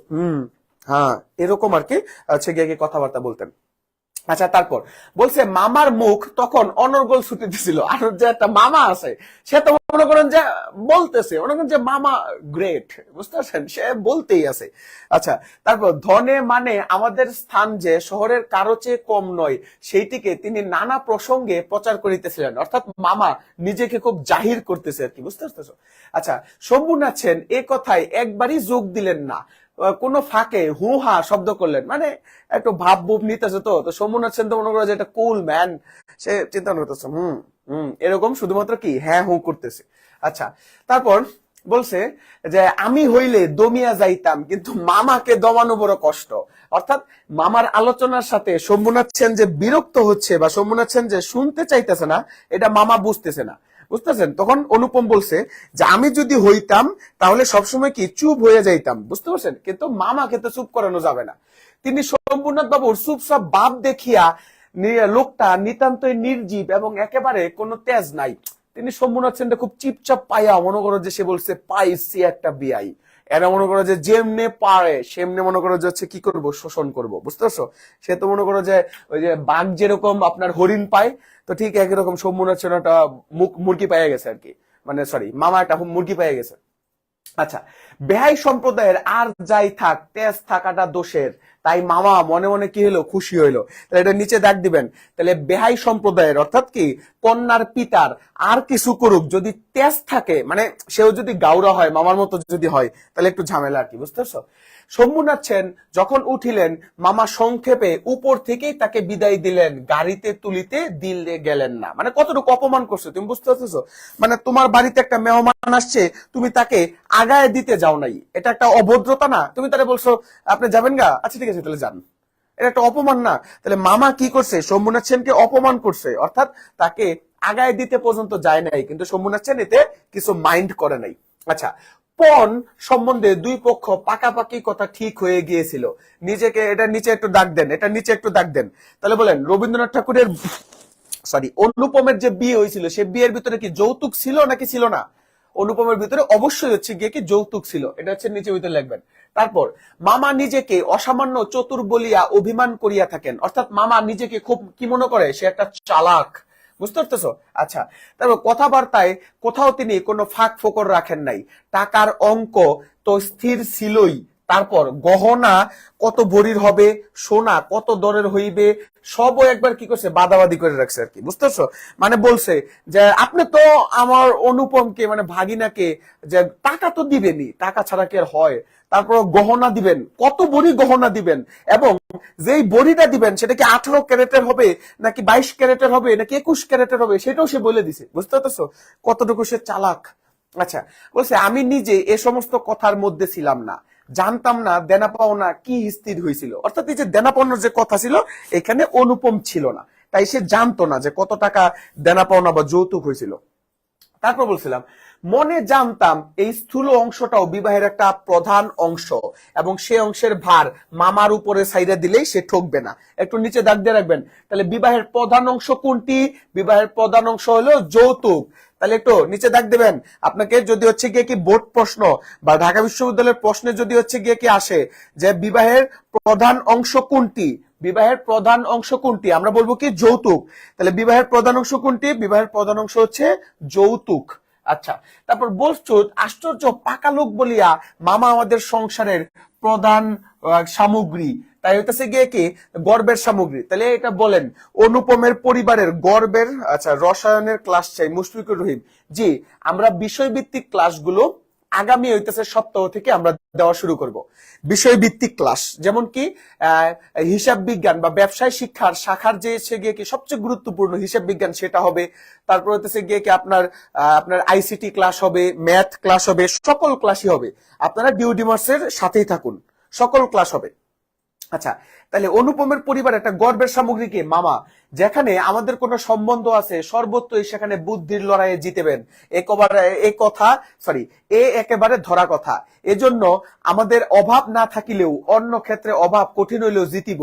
হ্যাঁ এরকম আর কি হচ্ছে গিয়ে কথাবার্তা বলতেন। আচ্ছা, তারপর বলছে মামার মুখ তখন অনর্গল ছুটিতেছিল। আর যে একটা মামা আছে সে তো মনে করেন যে বলতেছে, মনে করেন যে মামা গ্রেট, বুঝতে পারছেন? সে বলতেই আছে। আচ্ছা, তারপর ধনে মানে আমাদের স্থান যে শহরের কারো চেয়ে কম নয় সেইটিকে তিনি নানা প্রসঙ্গে প্রচার করিতেছিলেন, অর্থাৎ মামা নিজেকে খুব জাহির করতেছে আর কি, বুঝতে পারতেছো? আচ্ছা, শম্ভুনাথ সেন এ কথায় একবারই যোগ দিলেন না, কোন ফাঁকে হু হা শব্দ করলেন, মানে একটু ভাব বুব নিতেছে। তো শম্ভুনাথ সেন তো মনে করে যে এটা কুল ম্যান, সে চিন্তা করতেছে এরকম শুধুমাত্র কি হ্যাঁ হু করতেছে। আচ্ছা, তারপর বলছে যে আমি হইলে দমিয়া যাইতাম, কিন্তু মামাকে দমানো বড় কষ্ট। অর্থাৎ মামার আলোচনার সাথে শম্ভুনাথ সেন যে বিরক্ত হচ্ছে বা শম্ভুনাথ সেন যে শুনতে চাইতেছে না, এটা মামা বুঝতেছে না, বুঝতেছেন? তখন অনুপম বলছে যে আমি যদি হইতাম তাহলে সবসময় কি চুপ হয়ে যাইতাম, বুঝতে পারছেন? কিন্তু মামাকে তো চুপ করানো যাবে না। তিনি শম্ভুনাথ বাবুর চুপচাপ ভাব দেখিয়া লোকটা নিতান্তই নির্জীব এবং একেবারে কোনো তেজ নাই, তিনি শম্ভুনাথ সেনটা খুব চিপচাপ পাইয়া মনে করো যে সে বলছে পাইছি একটা বিআই, এরা মনে করো যে যেমনে পারে সেমনে মনে করো যে হচ্ছে কি করব, শোষণ করব, বুঝতে পারছো? সে তো মনে করো যে ওই যে বাঘ যেরকম আপনার হরিণ পায়, তো ঠিক একই রকম শম্ভুনাথ সেন একটা মুরগি পাইয়া গেছে আর কি, মানে সরি মামা একটা মুরগি পাইয়া গেছে। আচ্ছা, বেহাই সম্প্রদায়ের আর যাই থাক তেজ থাকাটা দোষের, তাই মামা মনে মনে কি হলো, খুশি হইলো। তাহলে এটা নিচে দাগ দিবেন। তাহলে বেহাই সম্প্রদায়ের অর্থাৎ কি কন্যার পিতার আর কিছু করুক, যদি তেজ থাকে মানে সেও যদি গাউরা হয় মামার মতো যদি হয়, তাহলে একটু ঝামেলা আর কি, বুঝতে পারছো? শম্ভুনাথ সেন যখন উঠিলেন, মামা সংক্ষেপে উপর থেকেই তাকে বিদায় দিলেন, গাড়িতে তুলিতে দিলে গেলেন না। মানে কতটুকু অপমান করছে তুমি বুঝতে পারছো? মানে তোমার বাড়িতে একটা মেহমান আসছে, তুমি তাকে আগায় দিতে যাও নাই, এটা একটা অভদ্রতা না? তুমি তারা বলছো আপনি যাবেন গা, আচ্ছা ঠিক আছে তাহলে যান, এটা একটা অপমান না? তাহলে মামা কি করছে, শম্ভুনাথ সেনকে অপমান করছে, অর্থাৎ তাকে আগায় দিতে পর্যন্ত যায় নাই, কিন্তু শম্ভুনাথ সেন এতে কিছু মাইন্ড করে নাই। আচ্ছা, পণ সম্বন্ধে দুই পক্ষ পাকাপাকি কথা ঠিক হয়ে গিয়েছিল। নিজেকে এটা নিচে একটু দাগ দেন, এটা নিচে একটু দাগ দেন। তাহলে বলেন রবীন্দ্রনাথ ঠাকুরের অনুপমের যে বিয়ে হয়েছিল, সে বিয়ের ভিতরে কি যৌতুক ছিল নাকি ছিল না? অনুপমের ভিতরে অবশ্যই হচ্ছে গিয়ে কি যৌতুক ছিল, এটা হচ্ছে নিচে ভিতরে লিখবেন। তারপর মামা নিজেকে অসামান্য চতুর বলিয়া অভিমান করিয়া থাকেন, অর্থাৎ মামা নিজেকে খুব কি মনে করে, সে একটা চালাক, বুঝতে পারতেছো? আচ্ছা, তারপর কথাবার্তায় কোথাও তিনি কোনো ফাঁক ফোকর রাখেন নাই। টাকার অঙ্ক তো স্থির ছিলই, তারপর গহনা কত ভরির হবে, সোনা কত দরের হইবে, সবও একবার কি করছে, বাদাবাদি করে রাখছে আর কি, বুঝতে পারছো? মানে বলছে যে আপনি তো আমার অনুপমকে মানে ভাগিনাকে যে টাকা তো দিবেনই, টাকা ছাড়া কি আর হয়? তারপর গহনা দিবেন, কত ভরি গহনা দিবেন, এবং যেই বড়িটা দিবেন সেটা কি 18 ক্যারেটের হবে নাকি 22 ক্যারেটের হবে নাকি 21 ক্যারেটের হবে, সেটাও সে বলে দিছে, বুঝতে পারছো কতটুকু সে চালাক? আচ্ছা, বলছে আমি নিজে এ সমস্ত কথার মধ্যে ছিলাম না, জানতাম না দেনা পাওনা কি স্থির হয়েছিল। অর্থাৎ এই যে দেনা পাওনার যে কথা ছিল, এখানে অনুপম ছিল না, তাই সে জানতো না যে কত টাকা দেনা পাওনা বা যৌতুক হয়েছিল। তারপর বলছিলাম মনে জানতাম এই স্থূল অংশটাও বিবাহের একটা প্রধান অংশ, এবং সে অংশের ভার মামার উপরে সাইডে দিলেই সে ঠকবে না। একটু নিচে দাগ দিয়ে রাখবেন। তাহলে বিবাহের প্রধান অংশ কোনটি? বিবাহের প্রধান অংশ হলো যৌতুক। তাহলে একটু নিচে দাগ দেবেন। আপনাকে যদি হচ্ছে গিয়ে কি বোর্ড প্রশ্ন বা ঢাকা বিশ্ববিদ্যালয়ের প্রশ্নে যদি হচ্ছে গিয়ে কি আসে যে বিবাহের প্রধান অংশ কোনটি, বিবাহের প্রধান অংশ কোনটি, আমরা বলবো কি যৌতুক। তাহলে বিবাহের প্রধান অংশ কোনটি? বিবাহের প্রধান অংশ হচ্ছে যৌতুক। আচ্ছা, তারপর বলছো আশ্চর্য পাকা লোক বলিয়া মামা আমাদের সংসারের প্রধান সামগ্রী, তাই হইতেছে গিয়ে কি গর্বের সামগ্রী। তাহলে এটা বলেন অনুপমের পরিবারের গর্বের। আচ্ছা, রসায়নের ক্লাস চাই, মুশফিকুর রহিম। জি, আমরা বিষয়ভিত্তিক ক্লাসগুলো আগামী হইতেছে সপ্তাহ থেকে আমরা দেওয়া শুরু করব। বিষয়ভিত্তিক ক্লাস যেমন কি হিসাব বিজ্ঞান বা ব্যবসায় শিক্ষার শাখার যে গিয়ে কি সবচেয়ে গুরুত্বপূর্ণ হিসাব বিজ্ঞান, সেটা হবে। তারপর হইতেছে গিয়ে কি আপনার আপনার আইসিটি ক্লাস হবে, ম্যাথ ক্লাস হবে, সকল ক্লাসই হবে। আপনারা ডিউডিমার্সের সাথেই থাকুন, সকল ক্লাস হবে। আচ্ছা, তাহলে অনুপমের পরিবার একটা গর্বের সামগ্রী কি? মামা। যেখানে আমাদের কোনো সম্বন্ধ আছে সর্বত্রই সেখানে বুদ্ধির লড়াইয়ে জিতেবেন, একেবারে ধরা কথা। এজন্য আমাদের অভাব না থাকিলেও অন্য ক্ষেত্রে অভাব কঠিন হইলেও জিতিব।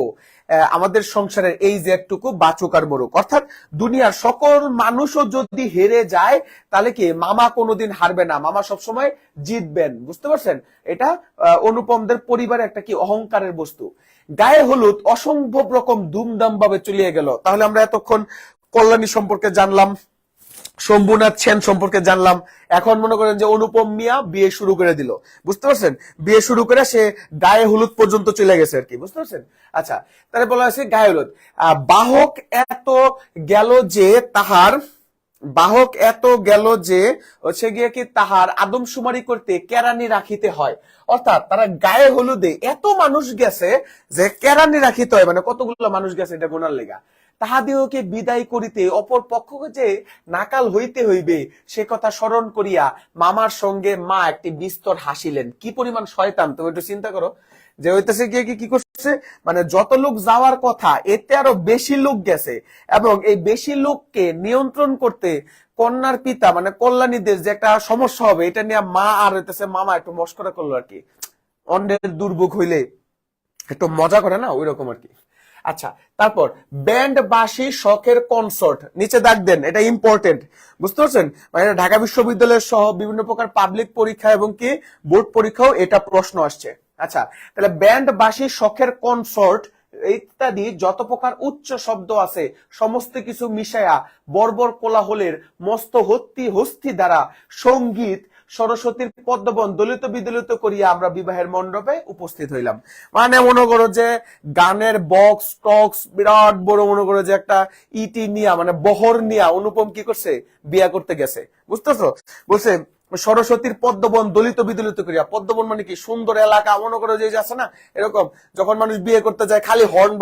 আমাদের সংসারের এই যে একটুকু বাচুক আর মরুক, অর্থাৎ দুনিয়ার সকল মানুষও যদি হেরে যায় তাহলে কি মামা কোনোদিন হারবে না, মামা সবসময় জিতবেন, বুঝতে পারছেন? এটা অনুপমদের পরিবারের একটা কি অহংকারের বস্তু। গায়ে হলুদ অসম্ভব রকম ধুমধাম ভাবে চলিয়ে গেল। তাহলে আমরা এতক্ষণ কল্যাণী সম্পর্কে জানলাম, শম্ভুনাথ সেন সম্পর্কে জানলাম, এখন মনে করেন যে অনুপম মিয়া বিয়ে শুরু করে দিল, বুঝতে পারছেন? বিয়ে শুরু করে সে গায়ে হলুদ পর্যন্ত চলে গেছে আর কি, বুঝতে পারছেন? আচ্ছা, তাহলে বলা হয়েছে গায়ে হলুদ। বাহক এত গেল যে তাহার বাহক এত গেল যে হচ্ছে গিয়ে কি তাহার আদমশুমারি করতে কেরানি রাখিতে হয়। অর্থাৎ তারা গায়ে হলুদে এত মানুষ গেছে যে কেরানি রাখিতে হয়, মানে কতগুলো মানুষ গেছে এটা গোনার লেগা। তাহাদিওকে বিদায় করিতে অপর পক্ষকে যে নাকাল হইতে হইবে সে কথা স্মরণ করিয়া মামার সঙ্গে মা একটি বিস্তর হাসিলেন। কি পরিমাণ শয়তান তুমি একটু চিন্তা করো, যে হইতেছে গিয়ে কি করছে, মানে যত লোক যাওয়ার কথা এতে আরো বেশি লোক গেছে, এবং এই বেশি লোককে নিয়ন্ত্রণ করতে কন্যার পিতা মানে কল্যাণীদের যে একটা সমস্যা হবে এটা নিয়ে মা আর হইতেছে মামা একটু মস্করা করলো আর কি। অন্যের দুর্ভোগ হইলে একটু মজা করে না, ওই রকম আর কি। আচ্ছা, তারপর ব্যান্ড বাঁশি শখের কনসার্ট, নিচে দাগ দেন, এটা ইম্পর্টেন্ট, বুঝতে পারছেন? মানে ঢাকা বিশ্ববিদ্যালয়ের সহ বিভিন্ন প্রকার পাবলিক পরীক্ষা এবং কি বোর্ড পরীক্ষাও এটা প্রশ্ন আসছে। আচ্ছা, তাহলে ব্যান্ড বাঁশি শখের কনসার্ট ইত্যাদি যত প্রকার উচ্চ শব্দ আছে সমস্ত কিছু মিশায়া বর্বর কোলাহলের মস্ত হস্তি দ্বারা সঙ্গীত সরস্বতীর পদ্মবন দলিত বিদলিত করিয়া আমরা বিবাহের মণ্ডপে উপস্থিত হইলাম। মানে মনে করো যে গানের বক্স টক্স বিরাট বড়, মনে করো যে একটা ইটি নিয়া মানে বহর নিয়া অনুপম কি করছে, বিয়া করতে গেছে, বুঝতেছো? বলছে সরস্বতীর পদ্মবন দলিত বিদলিত করিয়া। পদ্মবন মানে কি, সুন্দর এলাকা, মনে করো যে আছে না এরকম, যখন মানুষ বিয়ে করতে যায় খালি হর্ন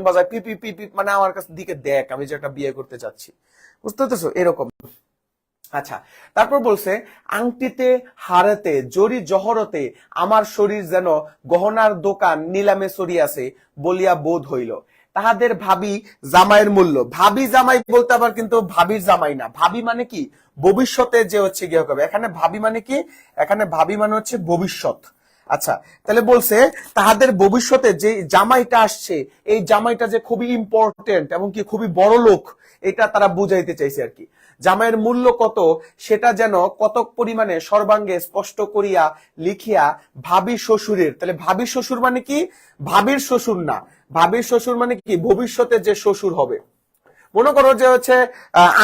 বাজায় পি পি পি পি, মানে আমার কাছে দিকে দেখ আমি যে একটা বিয়ে করতে যাচ্ছি, বুঝতে পারছো এরকম। আচ্ছা, তারপর বলছে আংটিতে হারেতে জরি জহরতে আমার শরীর যেন গহনার দোকান নিলামে চড়িয়াছে বলিয়া বোধ হইল। তাহাদের ভাবি জামাইয়ের মূল্য, ভাবি জামাই বলতে আবার কিন্তু ভাবির জামাই না, ভাবি মানে কি ভবিষ্যতে যে হচ্ছে গিয়ে হবে, এখানে ভাবি মানে কি, এখানে ভাবি মানে হচ্ছে ভবিষ্যৎ। আচ্ছা, তাহলে বলছে তাহাদের ভবিষ্যতে যে জামাইটা আসছে এই জামাইটা যে খুবই ইম্পর্টেন্ট এবং কি খুবই বড় লোক, এটা তারা বুঝাইতে চাইছে আর কি। জামাইয়ের মূল্য কত সেটা যেন কতক পরিমাণে সর্বাঙ্গে স্পষ্ট করিয়া লিখিয়া ভাবি শ্বশুরের, তাহলে ভাবি শ্বশুর মানে কি, ভাবির শ্বশুর না, ভাবির শ্বশুর মানে কি ভবিষ্যতে যে শ্বশুর হবে। মনে করো যে হচ্ছে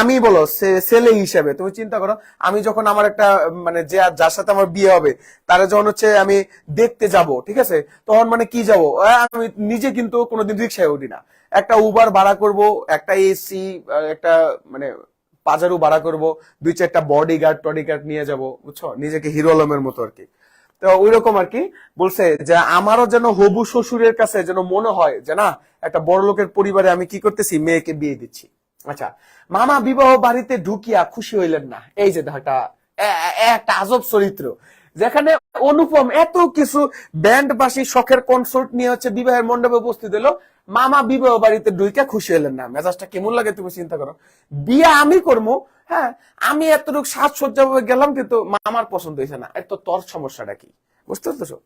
আমি বলো ছেলে হিসেবে তুমি চিন্তা করো, আমি যখন আমার একটা মানে যে যার সাথে আমার বিয়ে হবে তারা যখন হচ্ছে আমি দেখতে যাব, ঠিক আছে, তখন মানে কি যাব, আমি নিজে কিন্তু কোনোদিন রিক্সায় উঠি না, একটা উবার ভাড়া করব, একটা এসি, একটা মানে পাজারু ভাড়া করব, 2-4টা বডিগার্ড নিয়ে যাব, বুঝছো, নিজেকে হিরো আলমের মতো আর কি। তো ওই রকম আর কি বলছে যে আমারও যেন হবু শ্বশুরের কাছে যেন মনে হয় যে না একটা বড় লোকের পরিবারে আমি কি করতেছি, মেয়েকে বিয়ে দিচ্ছি। আচ্ছা, মামা বিবাহ বাড়িতে ঢুকিয়া খুশি হইলেন না। এই যে একটা আজব চরিত্র, যেখানে অনুপম এত কিছু ব্যান্ড বাসি শখের কনসার্ট নিয়ে হচ্ছে বিবাহের মণ্ডপে উপস্থিত হলো, মামা বিবাহ বাড়িতে ঢুকিয়া খুশি হইলেন না। মেজাজটা কেমন লাগে তুমি চিন্তা করো, বিয়ে আমি করবো, হ্যাঁ আমি এতটুকু সাজসজ্জা ভাবে গেলাম কিন্তু মামার পছন্দ হয়েছে না, এত তোর সমস্যাটা কি, বুঝতে পারছো?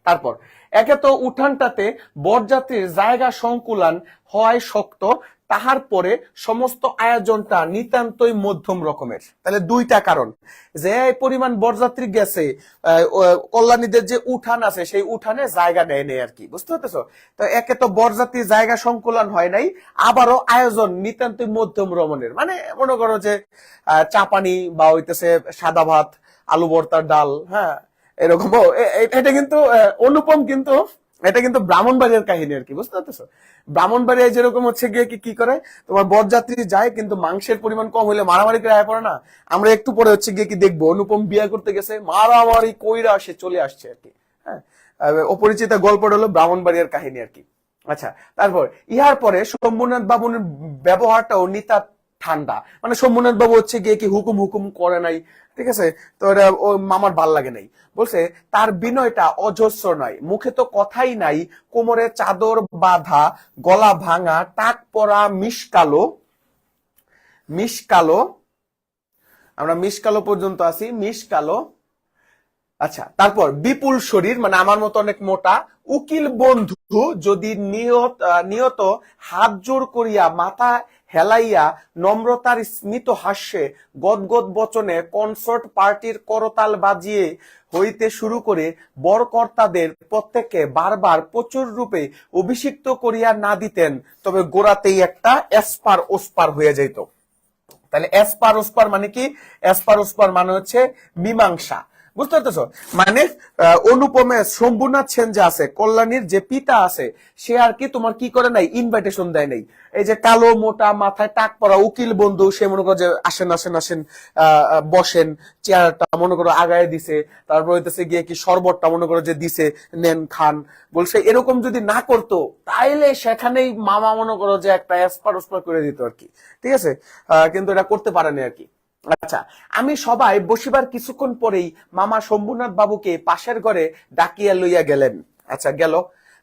তারপর একে তো উঠানটাতে বরযাত্রীর জায়গা সংকুলান হয় শক্ত, তাহার পরে সমস্ত আয়োজনটা নিতান্তই মধ্যম রকমের। তাহলে দুইটা কারণ, যে পরিমাণ বরযাত্রী গেছে, কল্যাণীদের যে উঠান আছে সেই উঠানে জায়গা নেয় নেই আর কি, বুঝতে পারতেছো? তো একে তো বরযাত্রীর জায়গা সংকুলান হয় নাই, আবারও আয়োজন নিতান্তই মধ্যম রকমের, মানে মনে করো যে চাপানি বা হইতেছে সাদা ভাত আলু ভর্তার ডাল, হ্যাঁ এরকম। এটা কিন্তু অনুপম কিন্তু এটা কিন্তু ব্রাহ্মণবাড়িয়ার কাহিনী আর কি, বুঝতে পারতেছো? ব্রাহ্মণবাড়িয়ায় যেরকম হচ্ছে গিয়ে কি করে তোমার বরযাত্রী যায় কিন্তু মাংসের পরিমাণ কম হইলে মারামারি করে আয় পড়ে না। আমরা একটু পরে হচ্ছে গিয়ে কি দেখবো, অনুপম বিয়ে করতে গেছে মারামারি কইরা সে চলে আসছে আর কি। হ্যাঁ, অপরিচিত গল্পটা হলো ব্রাহ্মণবাড়িয়ার কাহিনী আর কি। আচ্ছা, তারপর ইহার পরে শম্ভুনাথ বাবুর ব্যবহারটাও নিতা ঠান্ডা, মানে শম্ভুনাথ বাবু হচ্ছে গিয়ে কি হুকুম হুকুম করে নাই, ঠিক আছে, তো এটা ও মামার ভাল লাগে নাই। বলছে তার বিনয়টা অজস্র নয়, মুখে তো কথাই নাই, কোমরে চাদর বাঁধা, গলা ভাঙা, টাক পরা, মিশকালো, আমরা মিশকালো পর্যন্ত আছি, মিশকালো। আচ্ছা, তারপর বিপুল শরীর, মানে আমার মতো অনেক মোটা, উকিল বন্ধু যদি নিয়ত হাত জোর করিয়া মাথা হেলাইয়া নম্রতার স্মিত হাস্যে গদগদ বচনে কনসার্ট পার্টির করতাল বাজিয়ে হইতে শুরু করে বরকর্তাদের প্রত্যেককে বারবার প্রচুর রূপে অভিষিক্ত করিয়া না দিতেন, তবে গোড়াতেই একটা এসপার ওসপার হয়ে যেত। তাহলে এসপার ওসপার মানে কি, এসপার ওসপার মানে হচ্ছে মীমাংসা, বুঝতে পারতেছো? মানে অনুপমের শম্ভুনাথ সেন যে আছে, কল্যাণীর যে পিতা আছে, সে আর কি তোমার কি করে নাই, ইনভাইটেশন দেয় নাই। এই যে কালো মোটা মাথায় টাক পরা উকিল বন্ধু, সে মনে করো যে আসেন আসেন আসেন, বসেন, চেয়ারটা মনে করো আগায় দিছে, তারপর হইতেছে গিয়ে কি শরবতটা মনে করো যে দিছে, নেন খান, বলছে এরকম যদি না করতো তাইলে সেখানেই মামা মনে করো যে একটা এসপার ওসপার করে দিত আর কি। ঠিক আছে, কিন্তু এটা করতে পারেনি আর কি। আচ্ছা, আমি সবাই বসিবার কিছুক্ষণ পরেই মামা শম্ভুনাথ বাবুকে পাশের ঘরে ডাকিয়া লইয়া গেলেন। আচ্ছা, গেল,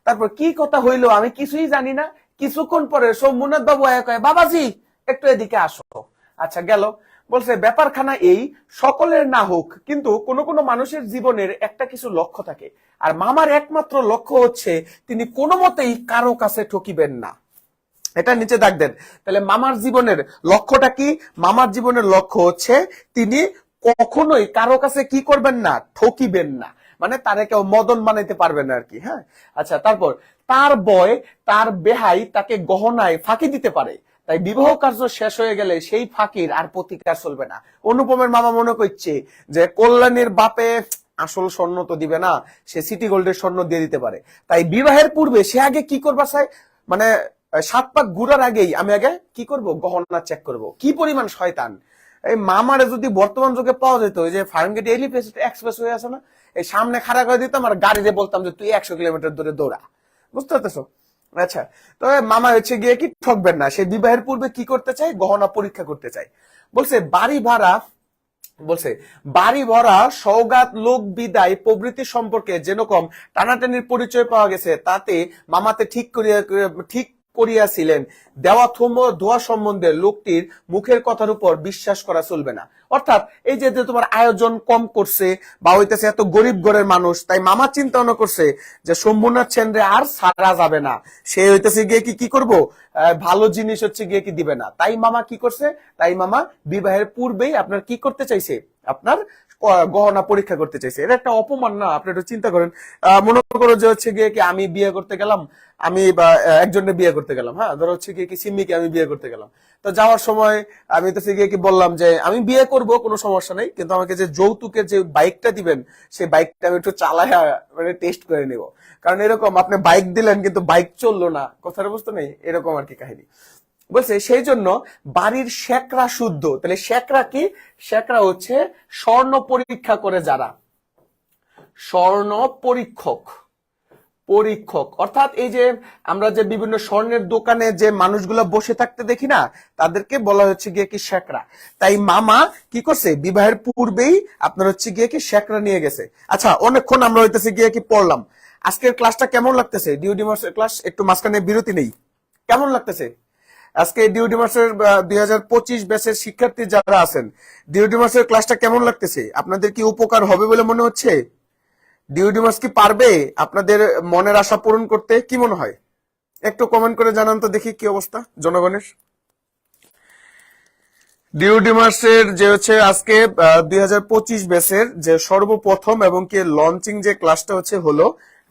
তারপর কি কথা হইলো আমি কিছুই জানি না। কিছুক্ষণ পরে শম্ভুনাথ বাবু আয়া কয়, বাবাজি একটু এদিকে আসো। আচ্ছা, গেল, বলছে ব্যাপারখানা এই, সকলের না হোক কিন্তু কোন কোন মানুষের জীবনের একটা কিছু লক্ষ্য থাকে, আর মামার একমাত্র লক্ষ্য হচ্ছে তিনি কোনো মতেই কারো কাছে ঠকিবেন না। এটা নিচে দাগ দেন। তাহলে মামার জীবনের লক্ষ্যটা কি? মামার জীবনের লক্ষ্য হচ্ছে তিনি কখনোই কারো কাছে কি করবেন না, ঠকিবেন না, মানে তারে কেউ মদন বানাইতে পারবে না আর কি। হ্যাঁ, আচ্ছা, তারপর তার বয় তার বেহাই তাকে গহনায় ফাঁকি দিতে পারে, তাই বিবাহ কার্য শেষ হয়ে গেলে সেই ফাঁকির আর প্রতিকার চলবে না। অনুপমের মামা মনে করছে যে কল্যাণীর বাপে আসল স্বর্ণ তো দিবে না, সে সিটি গোল্ডের স্বর্ণ দিয়ে দিতে পারে, তাই বিবাহের পূর্বে সে আগে কি করবা চায়, মানে 7 পাক ঘুরার আগেই আমি আগে কি করব, গহনা চেক করব। কি পরিমাণ শয়তান! এই মামারে যদি বর্তমান যুগে পাওয়া যেত, ওই যে ফার্মগেট এক্সপ্রেস হয়ে আছে না, এই সামনে খাড়া করে দিতাম আর গাড়িতে বলতাম যে তুই 100 কিলোমিটার দূরে দৌড়া। বুঝতে পারতেছো? আচ্ছা, তো মামা হচ্ছে গিয়ে কি ঠকবেন না, সে বিবাহের পূর্বে কি করতে চায়, গহনা পরীক্ষা করতে চায়। বলছে বাড়ি ভরা সৌগাত, লোক বিদায় প্রভৃতি সম্পর্কে যেরকম টানাটানির পরিচয় পাওয়া গেছে, তাতে মামাতে ঠিক করিয়াছিলেন দেওয়া ধোয়া সম্বন্ধে লোকটির মুখের কথার উপর বিশ্বাস করা চলবে না। অর্থাৎ এই যে তোমার আয়োজন কম করছে বা হইতেছে এত গরিব ঘরের মানুষ, তাই মামা চিন্তা ভাবনা করছে যে শম্ভুনাথ সেনরে আর সারা যাবে না, সে হইতেছে গিয়ে কি করব, ভালো জিনিস হচ্ছে গিয়ে কি দিবে না। তাই মামা কি করছে, তাই মামা বিবাহের পূর্বেই আপনার কি করতে চাইছে, আপনার গহনা পরীক্ষা করতে চাইছে। এটা একটা অপমান না? আপনি একটু চিন্তা করেন। মনে করো যে হচ্ছে গিয়ে কি আমি বিয়ে করতে গেলাম, আমি বা একজনের বিয়ে করতে গেলাম, হ্যাঁ ধরো হচ্ছে গিয়ে কি সিম্মিকে আমি বিয়ে করতে গেলাম, তো যাওয়ার সময় আমি তো গিয়ে কি বললাম যে আমি বিয়ে করব, কোনো সমস্যা নেই, কিন্তু আমাকে যে যৌতুকের যে বাইকটা দিবেন সেই বাইকটা আমি একটু চালায় মানে টেস্ট করে নিব। কারণ এরকম আপনি বাইক দিলেন কিন্তু বাইক চললো না, কথাটা বুঝতে নেই, এরকম আর কি কাহিনী। বলছে সেই জন্য বাড়ির শেকরা শুদ্ধ। তাহলে শেকরা কি? শেকরা হচ্ছে স্বর্ণ পরীক্ষা করে যারা, স্বর্ণ পরীক্ষক অর্থাৎ এই যে আমরা যে বিভিন্ন স্বর্ণের দোকানে যে মানুষগুলো বসে থাকতে দেখি না, তাদেরকে বলা হচ্ছে গিয়ে কি শেকরা। তাই মামা কি করছে, বিবাহের পূর্বেই আপনার হচ্ছে গিয়ে কি শেকরা নিয়ে গেছে। আচ্ছা, অনেকক্ষণ আমরা হইতেছে গিয়ে কি পড়লাম। আজকের ক্লাসটা কেমন লাগতেছে? ডিউডিমার্সের ক্লাস একটু মাঝখানে বিরতি নেই, কেমন লাগতেছে আজকে ডিউডিমার্সের 2025 ব্যাচের শিক্ষার্থী যারা আছেন, ডিউডিমার্সের ক্লাসটা কেমন লাগতেছে? আপনাদের কি উপকার হবে বলে মনে হচ্ছে? ডিউডিমার্স কি পারবে আপনাদের মনের আশা পূরণ করতে? কি মনে হয়? একটু কমেন্ট করে জানান তো দেখি কি অবস্থা জনগণের। ডিউডিমার্সের যে হচ্ছে আজকে 2025 ব্যাচের যে সর্বপ্রথম এবং কি লঞ্চিং যে ক্লাসটা হলো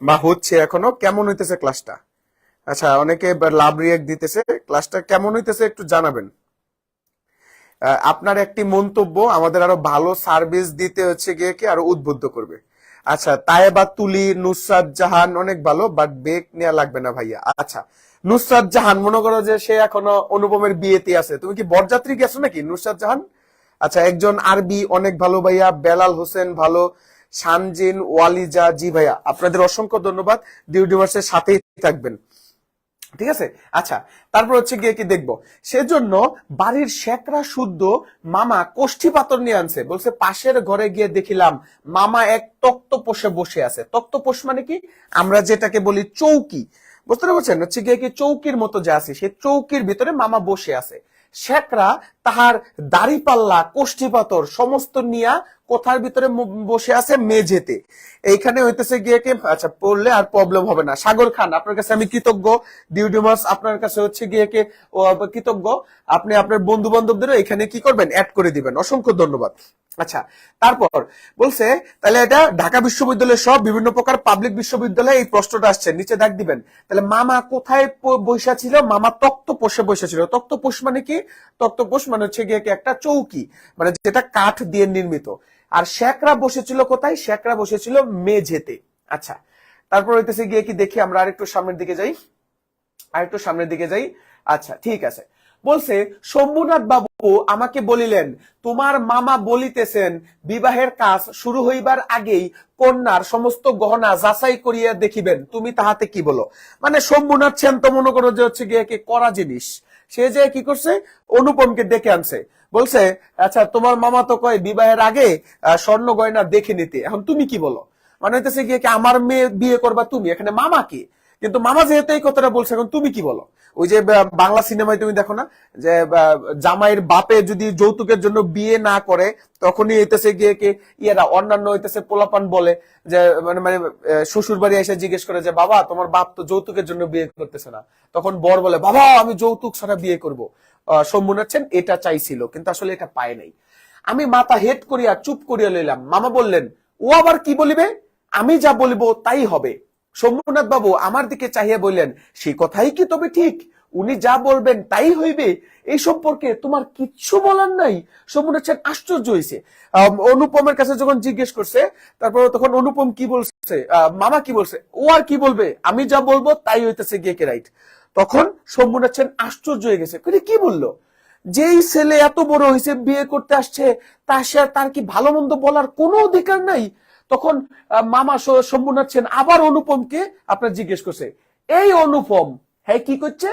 বা হচ্ছে এখনো, কেমন হইতেছে ক্লাসটা? আচ্ছা, অনেকে লাভ রিয়েক্ট দিতেছে, ক্লাসটা কেমন হইতেছে একটু জানাবেন। আপনার একটি মন্তব্য আমাদের আরো ভালো সার্ভিস দিতে হচ্ছে গিয়ে কি আরো উদ্বুদ্ধ করবে। আচ্ছা, তায়েবা তুলি, নুসরাত জাহান অনেক ভালো, বাট বেক নেওয়া লাগবে না ভাইয়া। আচ্ছা, নুসরাত জাহান মনে করো যে সে এখনো অনুপমের বিয়েতে আছে, তুমি কি বরযাত্রী গেছো নাকি নুসরাত জাহান? আচ্ছা, একজন আরবি অনেক ভালো ভাইয়া, বেলাল হোসেন ভালো, সানজিন ওয়ালিজা, জি ভাইয়া আপনাদের অসংখ্য ধন্যবাদ, ডিউডিভার্সের সাথেই থাকবেন। ঠিক আছে, আচ্ছা, তারপর হচ্ছে গিয়ে কি দেখবো, সেজন্য বাড়ির শেকরা শুদ্ধ মামা কোষ্ঠী পাথর নিয়ে আনছে। বলছে পাশের ঘরে গিয়ে দেখিলাম মামা এক তক্তপোষে বসে আছে। তক্তপোষ মানে কি? আমরা যেটাকে বলি চৌকি, বুঝতে পারছেন? হচ্ছে গিয়ে কি চৌকির মতো যা আছে সেই চৌকির ভিতরে মামা বসে আছে। শেকরা তাহার দাড়ি পাল্লা কোষ্ঠী পাথর সমস্ত নিয়া কোথার ভিতরে বসে আছে, মেঝেতে। এইখানে হইতেছে গিয়ে কি, আচ্ছা পড়লে আর প্রবলেম হবে না। সাগর খান আপনার কাছে আমি কৃতজ্ঞ, ডিউডিমাস আপনার কাছে হচ্ছে গিয়ে কি কৃতজ্ঞ, আপনি আপনার বন্ধু বান্ধবদেরও এখানে কি করবেন, অ্যাড করে দিবেন, অসংখ্য ধন্যবাদ। আচ্ছা, তারপর বলছে তাহলে এটা ঢাকা বিশ্ববিদ্যালয়ের সব বিভিন্ন প্রকার পাবলিক বিশ্ববিদ্যালয়ে এই প্রশ্নটা আসছে, নিচে দাগ দিবেন। তাহলে মামা কোথায় বসা ছিল? মামা তক্তপোষে বসে ছিল। তক্তপোষ মানে কি? তক্তপোষ মানে হচ্ছে গিয়ে একটা চৌকি, মানে যেটা কাঠ দিয়ে নির্মিত। আর শেখরা বসেছিল কোথায়? শেখরা বসেছিল মেঝেতে। আচ্ছা, তারপর হইতেছে গিয়ে কি দেখি আমরা আরেকটু সামনের দিকে যাই, আরেকটু সামনের দিকে যাই। আচ্ছা ঠিক আছে, বলছে শম্ভুনাথ বাবু আমাকে বলিলেন, তোমার মামা বলিতেছেন বিবাহের কাজ শুরু হইবার আগেই কন্যার সমস্ত গহনা যাচাই করিয়া দেখিবেন, তুমি তাহাতে কি বলো? মানে শম্ভুনাথ সেন তো মনে করো যে হচ্ছে গিয়ে কি করা জিনিস, সে যে কি করছে, অনুপমকে ডেকে আনছে, বলছে আচ্ছা তোমার মামা তো কয় বিবাহের আগে স্বর্ণ গয়না দেখে নিতে, এখন তুমি কি বলো? মানে হইতেছে গিয়ে কি আমার মেয়ে বিয়ে করবা তুমি, এখানে মামা কি? কিন্তু মামা যেহেতু এই কথাটা বলছে, এখন তুমি কি বলো? ওই যে বাংলা সিনেমায় তুমি দেখো না যে জামাইয়ের বাপে যদি যৌতুকের জন্য বিয়ে না করে, তখনই হইতেছে গিয়ে কি ইয়েরা অন্যান্য হইতেছে পোলাপান বলে যে মানে মানে শ্বশুর বাড়ি এসে জিজ্ঞেস করে যে বাবা তোমার বাপ তো যৌতুকের জন্য বিয়ে করতেছে না, তখন বর বলে বাবা আমি যৌতুক ছাড়া বিয়ে করবো। শম্ভুনাথ সেন এটা চাইছিল, কিন্তু আসলে এটা পায় নাই। আমি মাথা হেট করিয়া চুপ করিয়া লইলাম। মামা বললেন, ও আবার কি বলিবে? আমি যা বলিব তাই হবে। শম্ভুনাথ বাবু আমার দিকে চাহিয়া বললেন, সেই কথাই কি তবে ঠিক? উনি যা বলবেন তাই হইবে? এই সম্পর্কে তোমার কিচ্ছু বলার নাই? শম্ভুনাথ সেন আশ্চর্য হয়েছে। অনুপমের কাছে যখন জিজ্ঞেস করছে, তারপর তখন অনুপম কি বলছে, মামা কি বলছে, ও আর কি বলবে, আমি যা বলবো তাই হইতেছে গিয়ে কে রাইট। তখন শম্ভুনাথ সেন আশ্চর্য হয়ে গেছে, কি বললো? যেই ছেলে এত বড় হয়েছে বিয়ে করতে আসছে, তার কি ভালো মন্দ বলার কোনো অধিকার নাই? তখন মামা শম্ভুনাথ সেন আবার অনুপমকে আপনার জিজ্ঞেস করছে, এই অনুপম, হ্যাঁ কি করছে?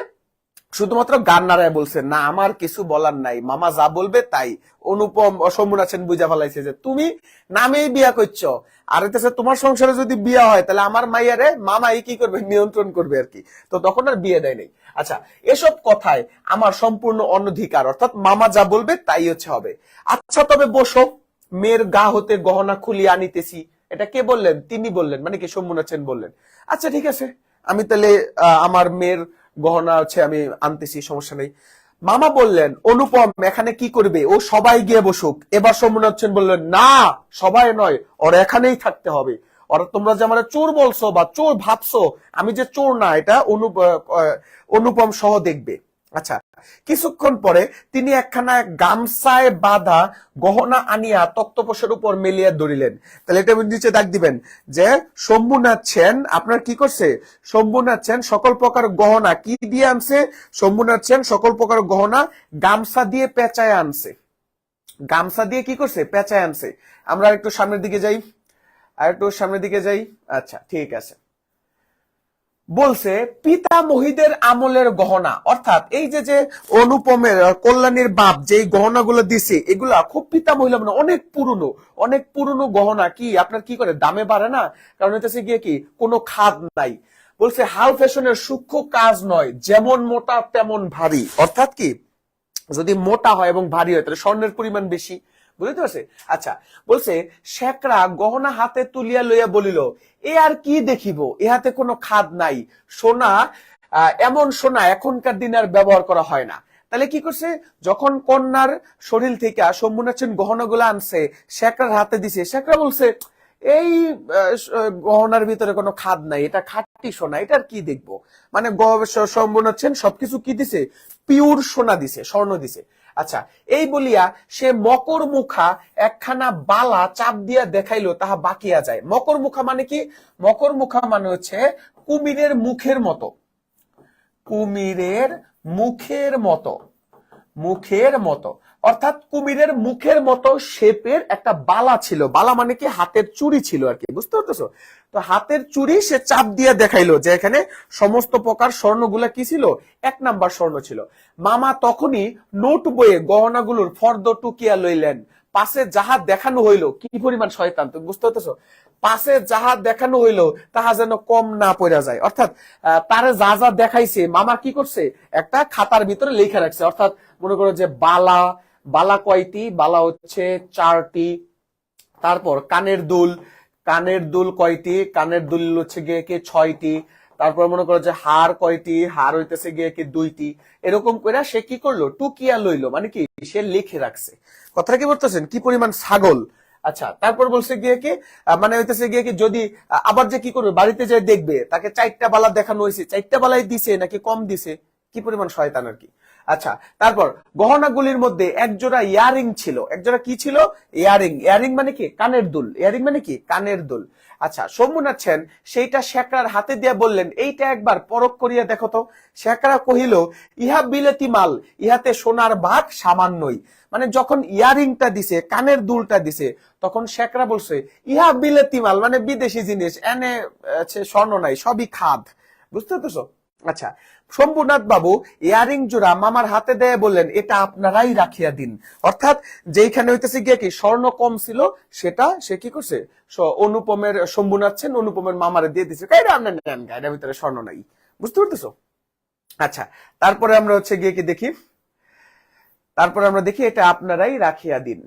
শুধুমাত্র গান নাড়ায় বলছে, না আমার কিছু বলার নাই, মামা যা বলবে তাই। অনুপম শম্ভুনাথ সেন বুঝা ফেলাইছে যে তুমি নামেই বিয়া করছো, আর হইতেছে তোমার সংসারে যদি বিয়া হয় তাহলে আমার মাইয়ারে মামাই কি করবে, নিয়ন্ত্রণ করবে আর কি। তো তখন আর বিয়ে দেয় নাই। আচ্ছা, এসব কথায় আমার সম্পূর্ণ অনধিকার, অর্থাৎ মামা যা বলবে তাই হচ্ছে হবে। আচ্ছা তবে বসো, মেয়ের গা হতে গহনা খুলিয়ে আনিতেছি। এটা কে বললেন? তিনি বললেন, মানে কি শম্ভুনাথ সেন বললেন। আচ্ছা ঠিক আছে, আমি তাহলে আমার মেয়ের গহনা হচ্ছে আমি আনতেছি, সমস্যা নেই। মামা বললেন, অনুপম এখানে কি করবে? ও সবাই গিয়ে বসুক। এবার শম্ভুনাথ সেন বললেন, না সবাই নয়, ওর এখানেই থাকতে হবে। ওরা তোমরা যে আমার চোর বলছো বা চোর ভাবছো, আমি যে চোর না, এটা অনুপম সহ দেখবে। আচ্ছা, কিছুক্ষণ পরে তিনি একখানা গামছায় বাঁধা গহনা আনিয়া তক্তপোষের উপর মেলিয়া ধরিলেন। তাহলে এটা নিচে দাগ দিবেন যে শম্ভুনাথ সেন আপনার কি করছে? শম্ভুনাথ সেন সকল প্রকার গহনা কি দিয়ে আনছে? শম্ভুনাথ সেন সকল প্রকার গহনা গামছা দিয়ে পেঁচায় আনছে। গামছা দিয়ে কি করছে? পেঁচায় আনছে। আমরা একটু সামনের দিকে যাই, আর একটু সামনের দিকে যাই। আচ্ছা ঠিক আছে, বলছে পিতামহীদের আমলের গহনা, অর্থাৎ এই যে যে অনুপমের কল্যাণীর বাপ যে গহনাগুলো দিছে, এগুলা খুব পিতামহী, মানে অনেক পুরনো, অনেক পুরনো গহনা। কি আপনার কি করে দামে বাড়ে না, কারণ হচ্ছে গিয়ে কি কোনো খাদ নাই। বলছে হাল ফ্যাশনের সূক্ষ্ম কাজ নয়, যেমন মোটা তেমন ভারী। অর্থাৎ কি, যদি মোটা হয় এবং ভারী হয় তাহলে স্বর্ণের পরিমাণ বেশি, বুঝতে পারছে? আচ্ছা, বলছে শেখরা গহনা হাতে তুলিয়া লইয়া বলিল, এ আর কি দেখিব, এ হাতে কোনো খাদ নাই, সোনা এমন সোনা এখনকার দিনে আর ব্যবহার করা হয় না। তাহলে কি করছে, যখন কন্যার শরীর থেকে শম্ভুনাথ সেন গহনাগুলো আনছে, শেখরার হাতে দিছে, শেখরা বলছে এই গহনার ভিতরে কোনো খাদ নাই, এটা খাঁটি সোনা, এটার কি দেখবো। মানে শম্ভুনাথ সেন সবকিছু কি দিছে, পিওর সোনা দিছে, স্বর্ণ দিছে। আচ্ছা, এই বলিয়া সে মকর মুখা একখানা বালা চাপ দিয়া দেখাইলো, তাহা বাকিয়া যায়। মকর মুখা মানে কি? মকর মুখা মানে হচ্ছে কুমিরের মুখের মতো, কুমিরের মুখের মতো, মুখের মতো, অর্থাৎ কুমিরের মুখের মতো শেপের একটা বালা ছিল। বালা মানে কি? হাতের চুড়ি ছিল আর কি, বুঝতে পারতেছো? তো হাতের চুড়ি সে চাপ দিয়ে দেখাইলো যে এখানে সমস্ত প্রকার স্বর্ণগুলা কি ছিল, 1 নাম্বার স্বর্ণ ছিল। মামা তখনই নোট বইয়ে গহনাগুলোর ফর্দ টুকিয়া লইলেন। পাশে যাহা দেখানো হইলো, কি পরিমাণ শয়তান, তুমি বুঝতে পারতেছো? পাশে যাহা দেখানো হইলো তাহা যেন কম না পড়া যায়। অর্থাৎ তারে যা যা দেখাইছে মামা কি করছে, একটা খাতার ভিতরে লেখা রাখছে। অর্থাৎ মনে করো যে বালা, বালা কয়টি? বালা হচ্ছে 4টি। তারপর কানের দুল, কানের দুল কয়টি? কানের দুল হচ্ছে গিয়ে কি 6টি। তারপর মনে করো যে হার কয়টি? হার হইতেছে গিয়ে কি 2টি। এরকম করে সে কি করলো, টুকিয়া লইলো, মানে কি সে লিখে রাখছে। কথাটা কি বলতেছেন, কি পরিমাণ ছাগল। আচ্ছা, তারপর বলছে গিয়ে কি, মানে হইতেছে গিয়ে কি যদি আবার যে কি করবে, বাড়িতে যে দেখবে তাকে 4টা বালা দেখানো হয়েছে, 4টা বালাই দিছে নাকি কম দিছে, কি পরিমাণ শয়তান আর কি। আচ্ছা, তারপর গহনাগুলির মধ্যে একজোড়া ইয়ারিং ছিল। একজোড়া কি ছিল? ইয়ারিং। ইয়ারিং মানে কি? কানের দুল। ইয়ারিং মানে কি? কানের দুল। আচ্ছা, শম্ভুনাথ সেন সেইটা শেখরার হাতে দিয়া বললেন, এইটা একবার পরখ করিয়া দেখো তো। শেখরা কহিল, ইহা বিলেতি মাল, ইহাতে সোনার ভাগ সামান্যই। মানে যখন ইয়ারিংটা দিছে, কানের দুলটা দিছে, তখন শেখরা বলছে ইহা বিলেতি মাল, মানে বিদেশি জিনিস, এনে স্বর্ণ নাই, সবই খাদ। বুঝতে পারছো? আচ্ছা, শম্ভুনাথ বাবু ইয়ারিং জোড়া মামার হাতে দেয় বললেন, এটা আপনারাই রাখিয়া দিন। অর্থাৎ যেখানে হইতেছে গিয়ে কি স্বর্ণ কম ছিল, সেটা সে কি করছে, অনুপমের, শম্ভুনাথ সেন অনুপমের মামারে দিয়ে দিচ্ছে, কাইরা আপনার নেন, গায়ের ভিতরে স্বর্ণ নাই। বুঝতে পারতেছো? আচ্ছা, তারপরে আমরা হচ্ছে গিয়ে কি দেখি, তারপর আমরা দেখি এটা আপনারাই রাখিয়া দিন।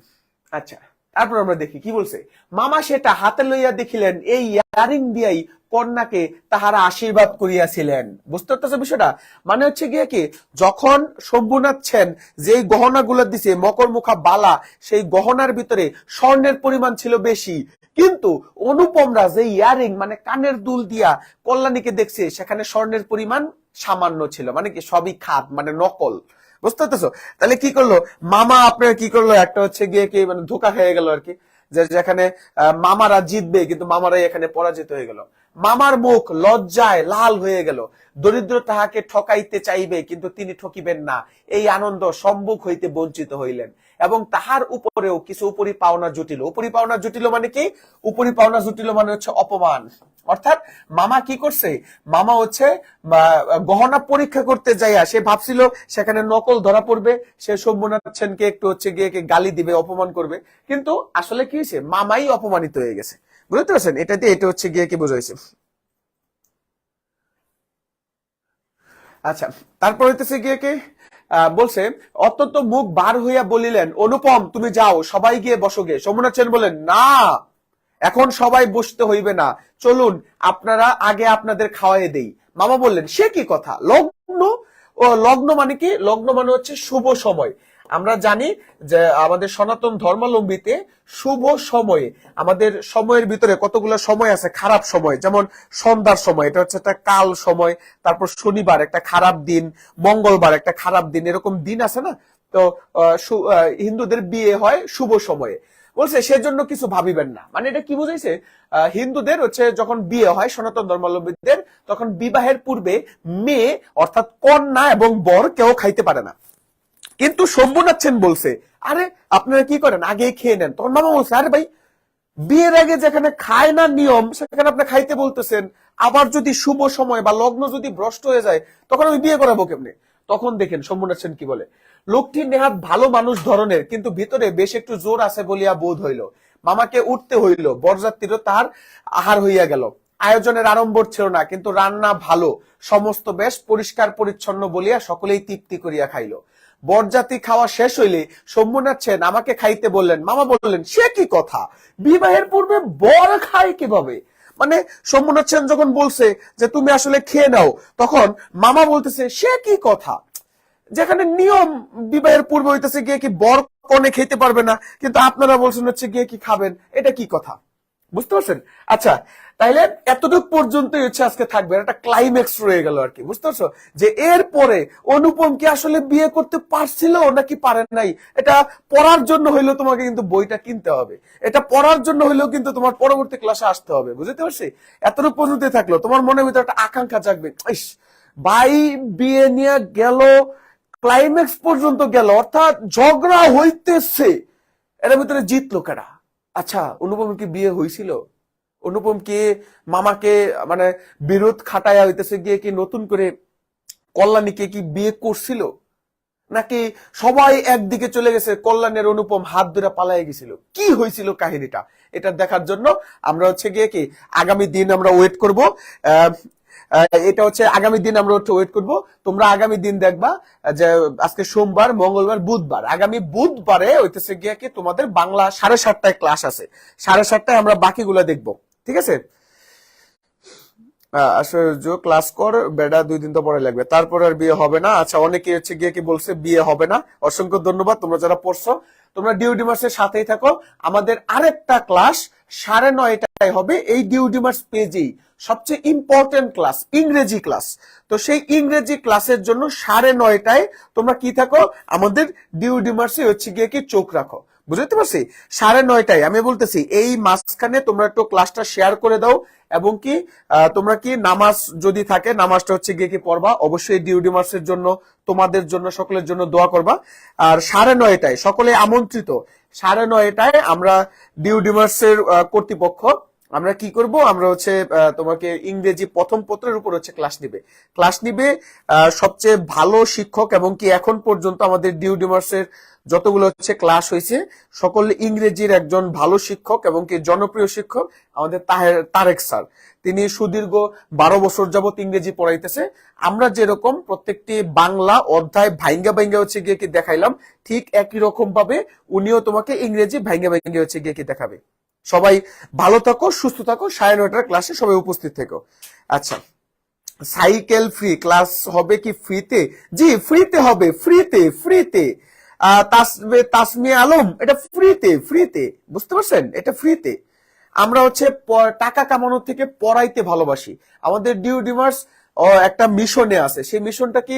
আচ্ছা, তারপর আমরা দেখি কি বলছে, মামা সেটা হাতে লইয়া দেখিলেন, এই ইয়ারিং দিয়াই কন্যাকে তাহারা আশীর্বাদ করিয়াছিলেন। বুঝতে পারতেছো বিষয়টা? মানে হচ্ছে গিয়ে কি, যখন শম্ভুনাথ সেন যেই গহনাগুলো দিছে, মকর মুখা বালা, সেই গহনার ভিতরে স্বর্ণের পরিমাণ ছিল বেশি, কিন্তু অনুপমরা যে ইয়ারিং মানে কানের দুল দিয়া কল্যাণীকে দেখছে, সেখানে স্বর্ণের পরিমাণ সামান্য ছিল। মানে কি, সবই খাদ, মানে নকল। বুঝতে পারতেছো? তাহলে কি করলো মামা, আপনার কি করলো, একটা হচ্ছে গিয়ে কি মানে ধোকা খেয়ে গেল আর কি, যে যেখানে মামারা জিতবে কিন্তু মামারাই এখানে পরাজিত হয়ে গেল। মামার মুখ লজ্জায় লাল হয়ে গেল। দরিদ্র তাহাকে ঠকাইতে চাইবে কিন্তু তিনি ঠকিবেন না, এই আনন্দ সম্মুখ হইতে বঞ্চিত হইলেন। এবং তাহার উপরেও কিছু উপরি পাওনা জুটিল। উপরি পাওনা জুটিল মানে কি? উপরি পাওনা জুটিল মানে হচ্ছে অপমান। অর্থাৎ মামা কি করছে, মামা হচ্ছে গহনা পরীক্ষা করতে যাইয়া সে ভাবছিল সেখানে নকল ধরা পড়বে, সে শম্ভুনাথ সেনকে একটু হচ্ছে গিয়ে গালি দিবে, অপমান করবে, কিন্তু আসলে কি হয়েছে, মামাই অপমানিত হয়ে গেছে। বুঝতে পারছেন? এটা দিয়ে এটা হচ্ছে গিয়ে কি বোঝাইছে। আচ্ছা, তারপর হইতেছে গিয়ে কি বলছে, অত্যন্ত মুখ বার হইয়া বলিলেন, অনুপম তুমি যাও, সবাই গিয়ে বসোগে। শম্ভুনাথ সেন বলেন, না, এখন সবাই বসতে হইবে না, চলুন আপনারা আগে আপনাদের খাওয়াই দেই। মামা বললেন, সে কি কথা, লগ্ন? ও লগ্ন মানে কি? লগ্ন মানে হচ্ছে শুভ সময়। আমরা জানি যে আমাদের সনাতন ধর্মাবলম্বীতে শুভ সময়ে, আমাদের সময়ের ভিতরে কতগুলো সময় আছে খারাপ সময়, যেমন সন্ধ্যার সময়, এটা হচ্ছে একটা কাল সময়, তারপর শনিবার একটা খারাপ দিন, মঙ্গলবার একটা খারাপ দিন, এরকম দিন আছে না? তো হিন্দুদের বিয়ে হয় শুভ সময়ে। বলছে সেজন্য কিছু ভাবিবেন না। মানে এটা কি বুঝাইছে, হিন্দুদের হচ্ছে যখন বিয়ে হয় সনাতন ধর্মাবলম্বীদের, তখন বিবাহের পূর্বে মেয়ে অর্থাৎ কন্যা এবং বর কেউ খাইতে পারে না। কিন্তু শম্ভুনাথ সেন বলছে, আরে আপনারা কি করেন, আগে খেয়ে নেন। তখন মামা বলছে, আরে ভাই, বিয়ের আগে যেখানে খায় না নিয়ম, সেখানে আপনি খাইতে বলতেছেন, আবার যদি শুভ সময় বা লগ্ন যদি ভ্রষ্ট হয়ে যায়, তখন আমি বিয়ে করাবো কেমনে? তখন দেখেন শম্ভুনাথ সেন কি বলে, লোকটি নেহাত ভালো মানুষ ধরনের, কিন্তু ভিতরে বেশ একটু জোর আছে বলিয়া বোধ হইল। মামাকে উঠতে হইল, বরযাত্রীরও তার আহার হইয়া গেল। আয়োজনের আড়ম্বর ছিল না, কিন্তু রান্না ভালো, সমস্ত বেশ পরিষ্কার পরিচ্ছন্ন বলিয়া সকলেই তৃপ্তি করিয়া খাইল। বরযাত্রী খাওয়া শেষ হইলে শম্ভুনাথ সেন আমাকে খাইতে বললেন। মামা বললেন, সে কি কথা, বিবাহের পূর্বে বর খায় কিভাবে? মানে শম্ভুনাথ সেন যখন বলছে যে তুমি আসলে খেয়ে নাও, তখন মামা বলতেছে সে কি কথা, যেখানে নিয়ম বিবাহের পূর্বে হইতেছে গিয়ে কি বর কনে খেতে পারবে না, কিন্তু আপনারা বলছেন হচ্ছে গিয়ে কি খাবেন, এটা কি কথা? বুঝতে পারছেন? আচ্ছা, তাইলে এতটুকু পর্যন্তই হচ্ছে আজকে থাকবে, একটা ক্লাইম্যাক্স রয়ে গেল আর কি। বুঝতে পারছো যে এরপরে অনুপম কি আসলে বিয়ে করতে পারছিল নাকি পারেন নাই? এটা পড়ার জন্য হইলেও তোমাকে কিন্তু বইটা কিনতে হবে, এটা পড়ার জন্য হইলেও কিন্তু তোমার পরবর্তী ক্লাসে আসতে হবে। বুঝতে পারছি? এতটুকু পর্যন্ত থাকলো, তোমার মনের ভিতরে একটা আকাঙ্ক্ষা জাগবে, ইস ভাই বিয়ে নিয়ে গেল, ক্লাইম্যাক্স পর্যন্ত গেল, অর্থাৎ ঝগড়া হইতেছে, এর ভিতরে জিতলো কেডা? আচ্ছা, অনুপম কি বিয়ে হয়েছিল? অনুপম কি মামাকে মানে বিরোধ খাটায়া হইতেছে গিয়ে কি নতুন করে কল্যাণীকে কি বিয়ে করছিল, নাকি সবাই একদিকে চলে গেছে, কল্যাণের অনুপম হাত ধরে পালাই গেছিল? কি হয়েছিল কাহিনীটা, এটা দেখার জন্য আমরা হচ্ছে গিয়ে কি আগামী দিন আমরা ওয়েট করব। এটা হচ্ছে আগামী দিন আমরা হচ্ছে ওয়েট করব। তোমরা আগামী দিন দেখবা যে আজকে সোমবার, মঙ্গলবার, বুধবার, আগামী বুধবারে হইতেছে গিয়ে কি তোমাদের বাংলা 7:30টায় ক্লাস আছে, 7:30টায় আমরা বাকিগুলো দেখবো। ঠিক আছে? আসলে ক্লাস কর বেডা, 2 দিন তো পরে লাগবে, তারপর আর বিয়ে হবে না। আচ্ছা, অনেকে হচ্ছে গিয়ে কি বলছে বিয়ে হবে না। অসংখ্য ধন্যবাদ তোমরা যারা পড়ছো, তোমরা ডিউডি মাসের সাথেই থাকো। আমাদের আরেকটা ক্লাস 9:30 9টায় হবে এই ডিউডিমার্স পেজেই সবচেয়ে ইম্পর্টেন্ট ক্লাস, ইংরেজি ক্লাস। তো সেই ইংরেজি ক্লাসের জন্য 9:30টায় তোমরা কি থাকো, আমাদের ডিউডিমার্সে হচ্ছে গিয়ে কি চোখ রাখো। বুঝতে পারছি? 9:30টায় আমি বলতেছি, এই মাঝখানে তোমরা একটু ক্লাসটা শেয়ার করে দাও, এবং কি তোমরা কি নামাজ যদি থাকে নামাজটা হচ্ছে গিয়ে কি পড়বা। অবশ্যই ডিউডিমার্সের জন্য, তোমাদের জন্য, সকলের জন্য দোয়া করবা। আর 9:30টায় সকলে আমন্ত্রিত। 9:30টায় আমরা ডিউডিমার্সের কর্তৃপক্ষ আমরা কি করব, আমরা হচ্ছে তোমাকে ইংরেজি প্রথম পত্রের উপর হচ্ছে ক্লাস নিবে সবচেয়ে ভালো শিক্ষক, এবং কি এখন পর্যন্ত আমাদের ডিউডিমার্সের যতগুলো হচ্ছে ক্লাস হয়েছে সকল ইংরেজির একজন ভালো শিক্ষক এবং কি জনপ্রিয় শিক্ষক আমাদের তারেক স্যার। তিনি সুদীর্ঘ 12 বছর যাবত ইংরেজি পড়াইতেছে। আমরা যেরকম প্রত্যেকটি বাংলা অধ্যায় ভাইঙ্গা ভাইঙ্গা হচ্ছে গিয়ে কি দেখাইলাম, ঠিক একই রকম ভাবে উনিও তোমাকে ইংরেজি ভাইঙ্গা ভাইঙ্গা হচ্ছে গিয়ে কি দেখাবে। সবাই ভালো থাকো, সুস্থ থাকো, 9:30টার ক্লাসে সবাই উপস্থিত থেকো। আচ্ছা, সাইকেল ফ্রি ক্লাস হবে কি ফ্রিতে? জি ফ্রিতে হবে, ফ্রিতে। তাসমিয়া আলম, এটা ফ্রিতে, বুঝতে পারছেন? এটা ফ্রিতে। আমরা হচ্ছে টাকা কামানোর থেকে পড়াইতে ভালোবাসি। আমাদের ডিউডিমার্স একটা মিশনে আছে। সেই মিশনটা কি,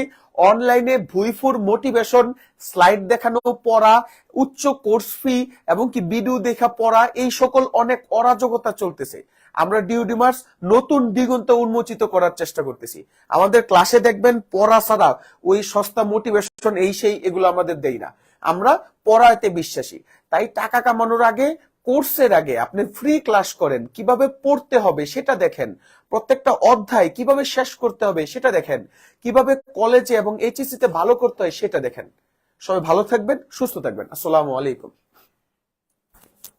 অনলাইনে ভুইফুর মোটিভেশন, স্লাইড দেখানো পড়া, উচ্চ কোর্স ফি এবং কি ভিডিও দেখা পড়া, এই সকল অনেক অরাজকতা চলতেছে। আমরা ডিউডিমার্স নতুন দিগন্ত উন্মোচিত করার চেষ্টা করতেছি। আমাদের ক্লাসে দেখবেন পড়া ছাড়া ওই সস্তা মোটিভেশন এই সেই এগুলো আমাদের দেই না। আমরা পড়াতে বিশ্বাসী। তাই টাকা কামানোর আগে, কোর্সের আগে আপনি ফ্রি ক্লাস করেন, কিভাবে পড়তে হবে সেটা দেখেন, প্রত্যেকটা অধ্যায় কিভাবে শেষ করতে হবে সেটা দেখেন, কিভাবে কলেজে এবং এইচএসসি তে ভালো করতে হয় সেটা দেখেন। সবাই ভালো থাকবেন, সুস্থ থাকবেন। আসসালামু আলাইকুম।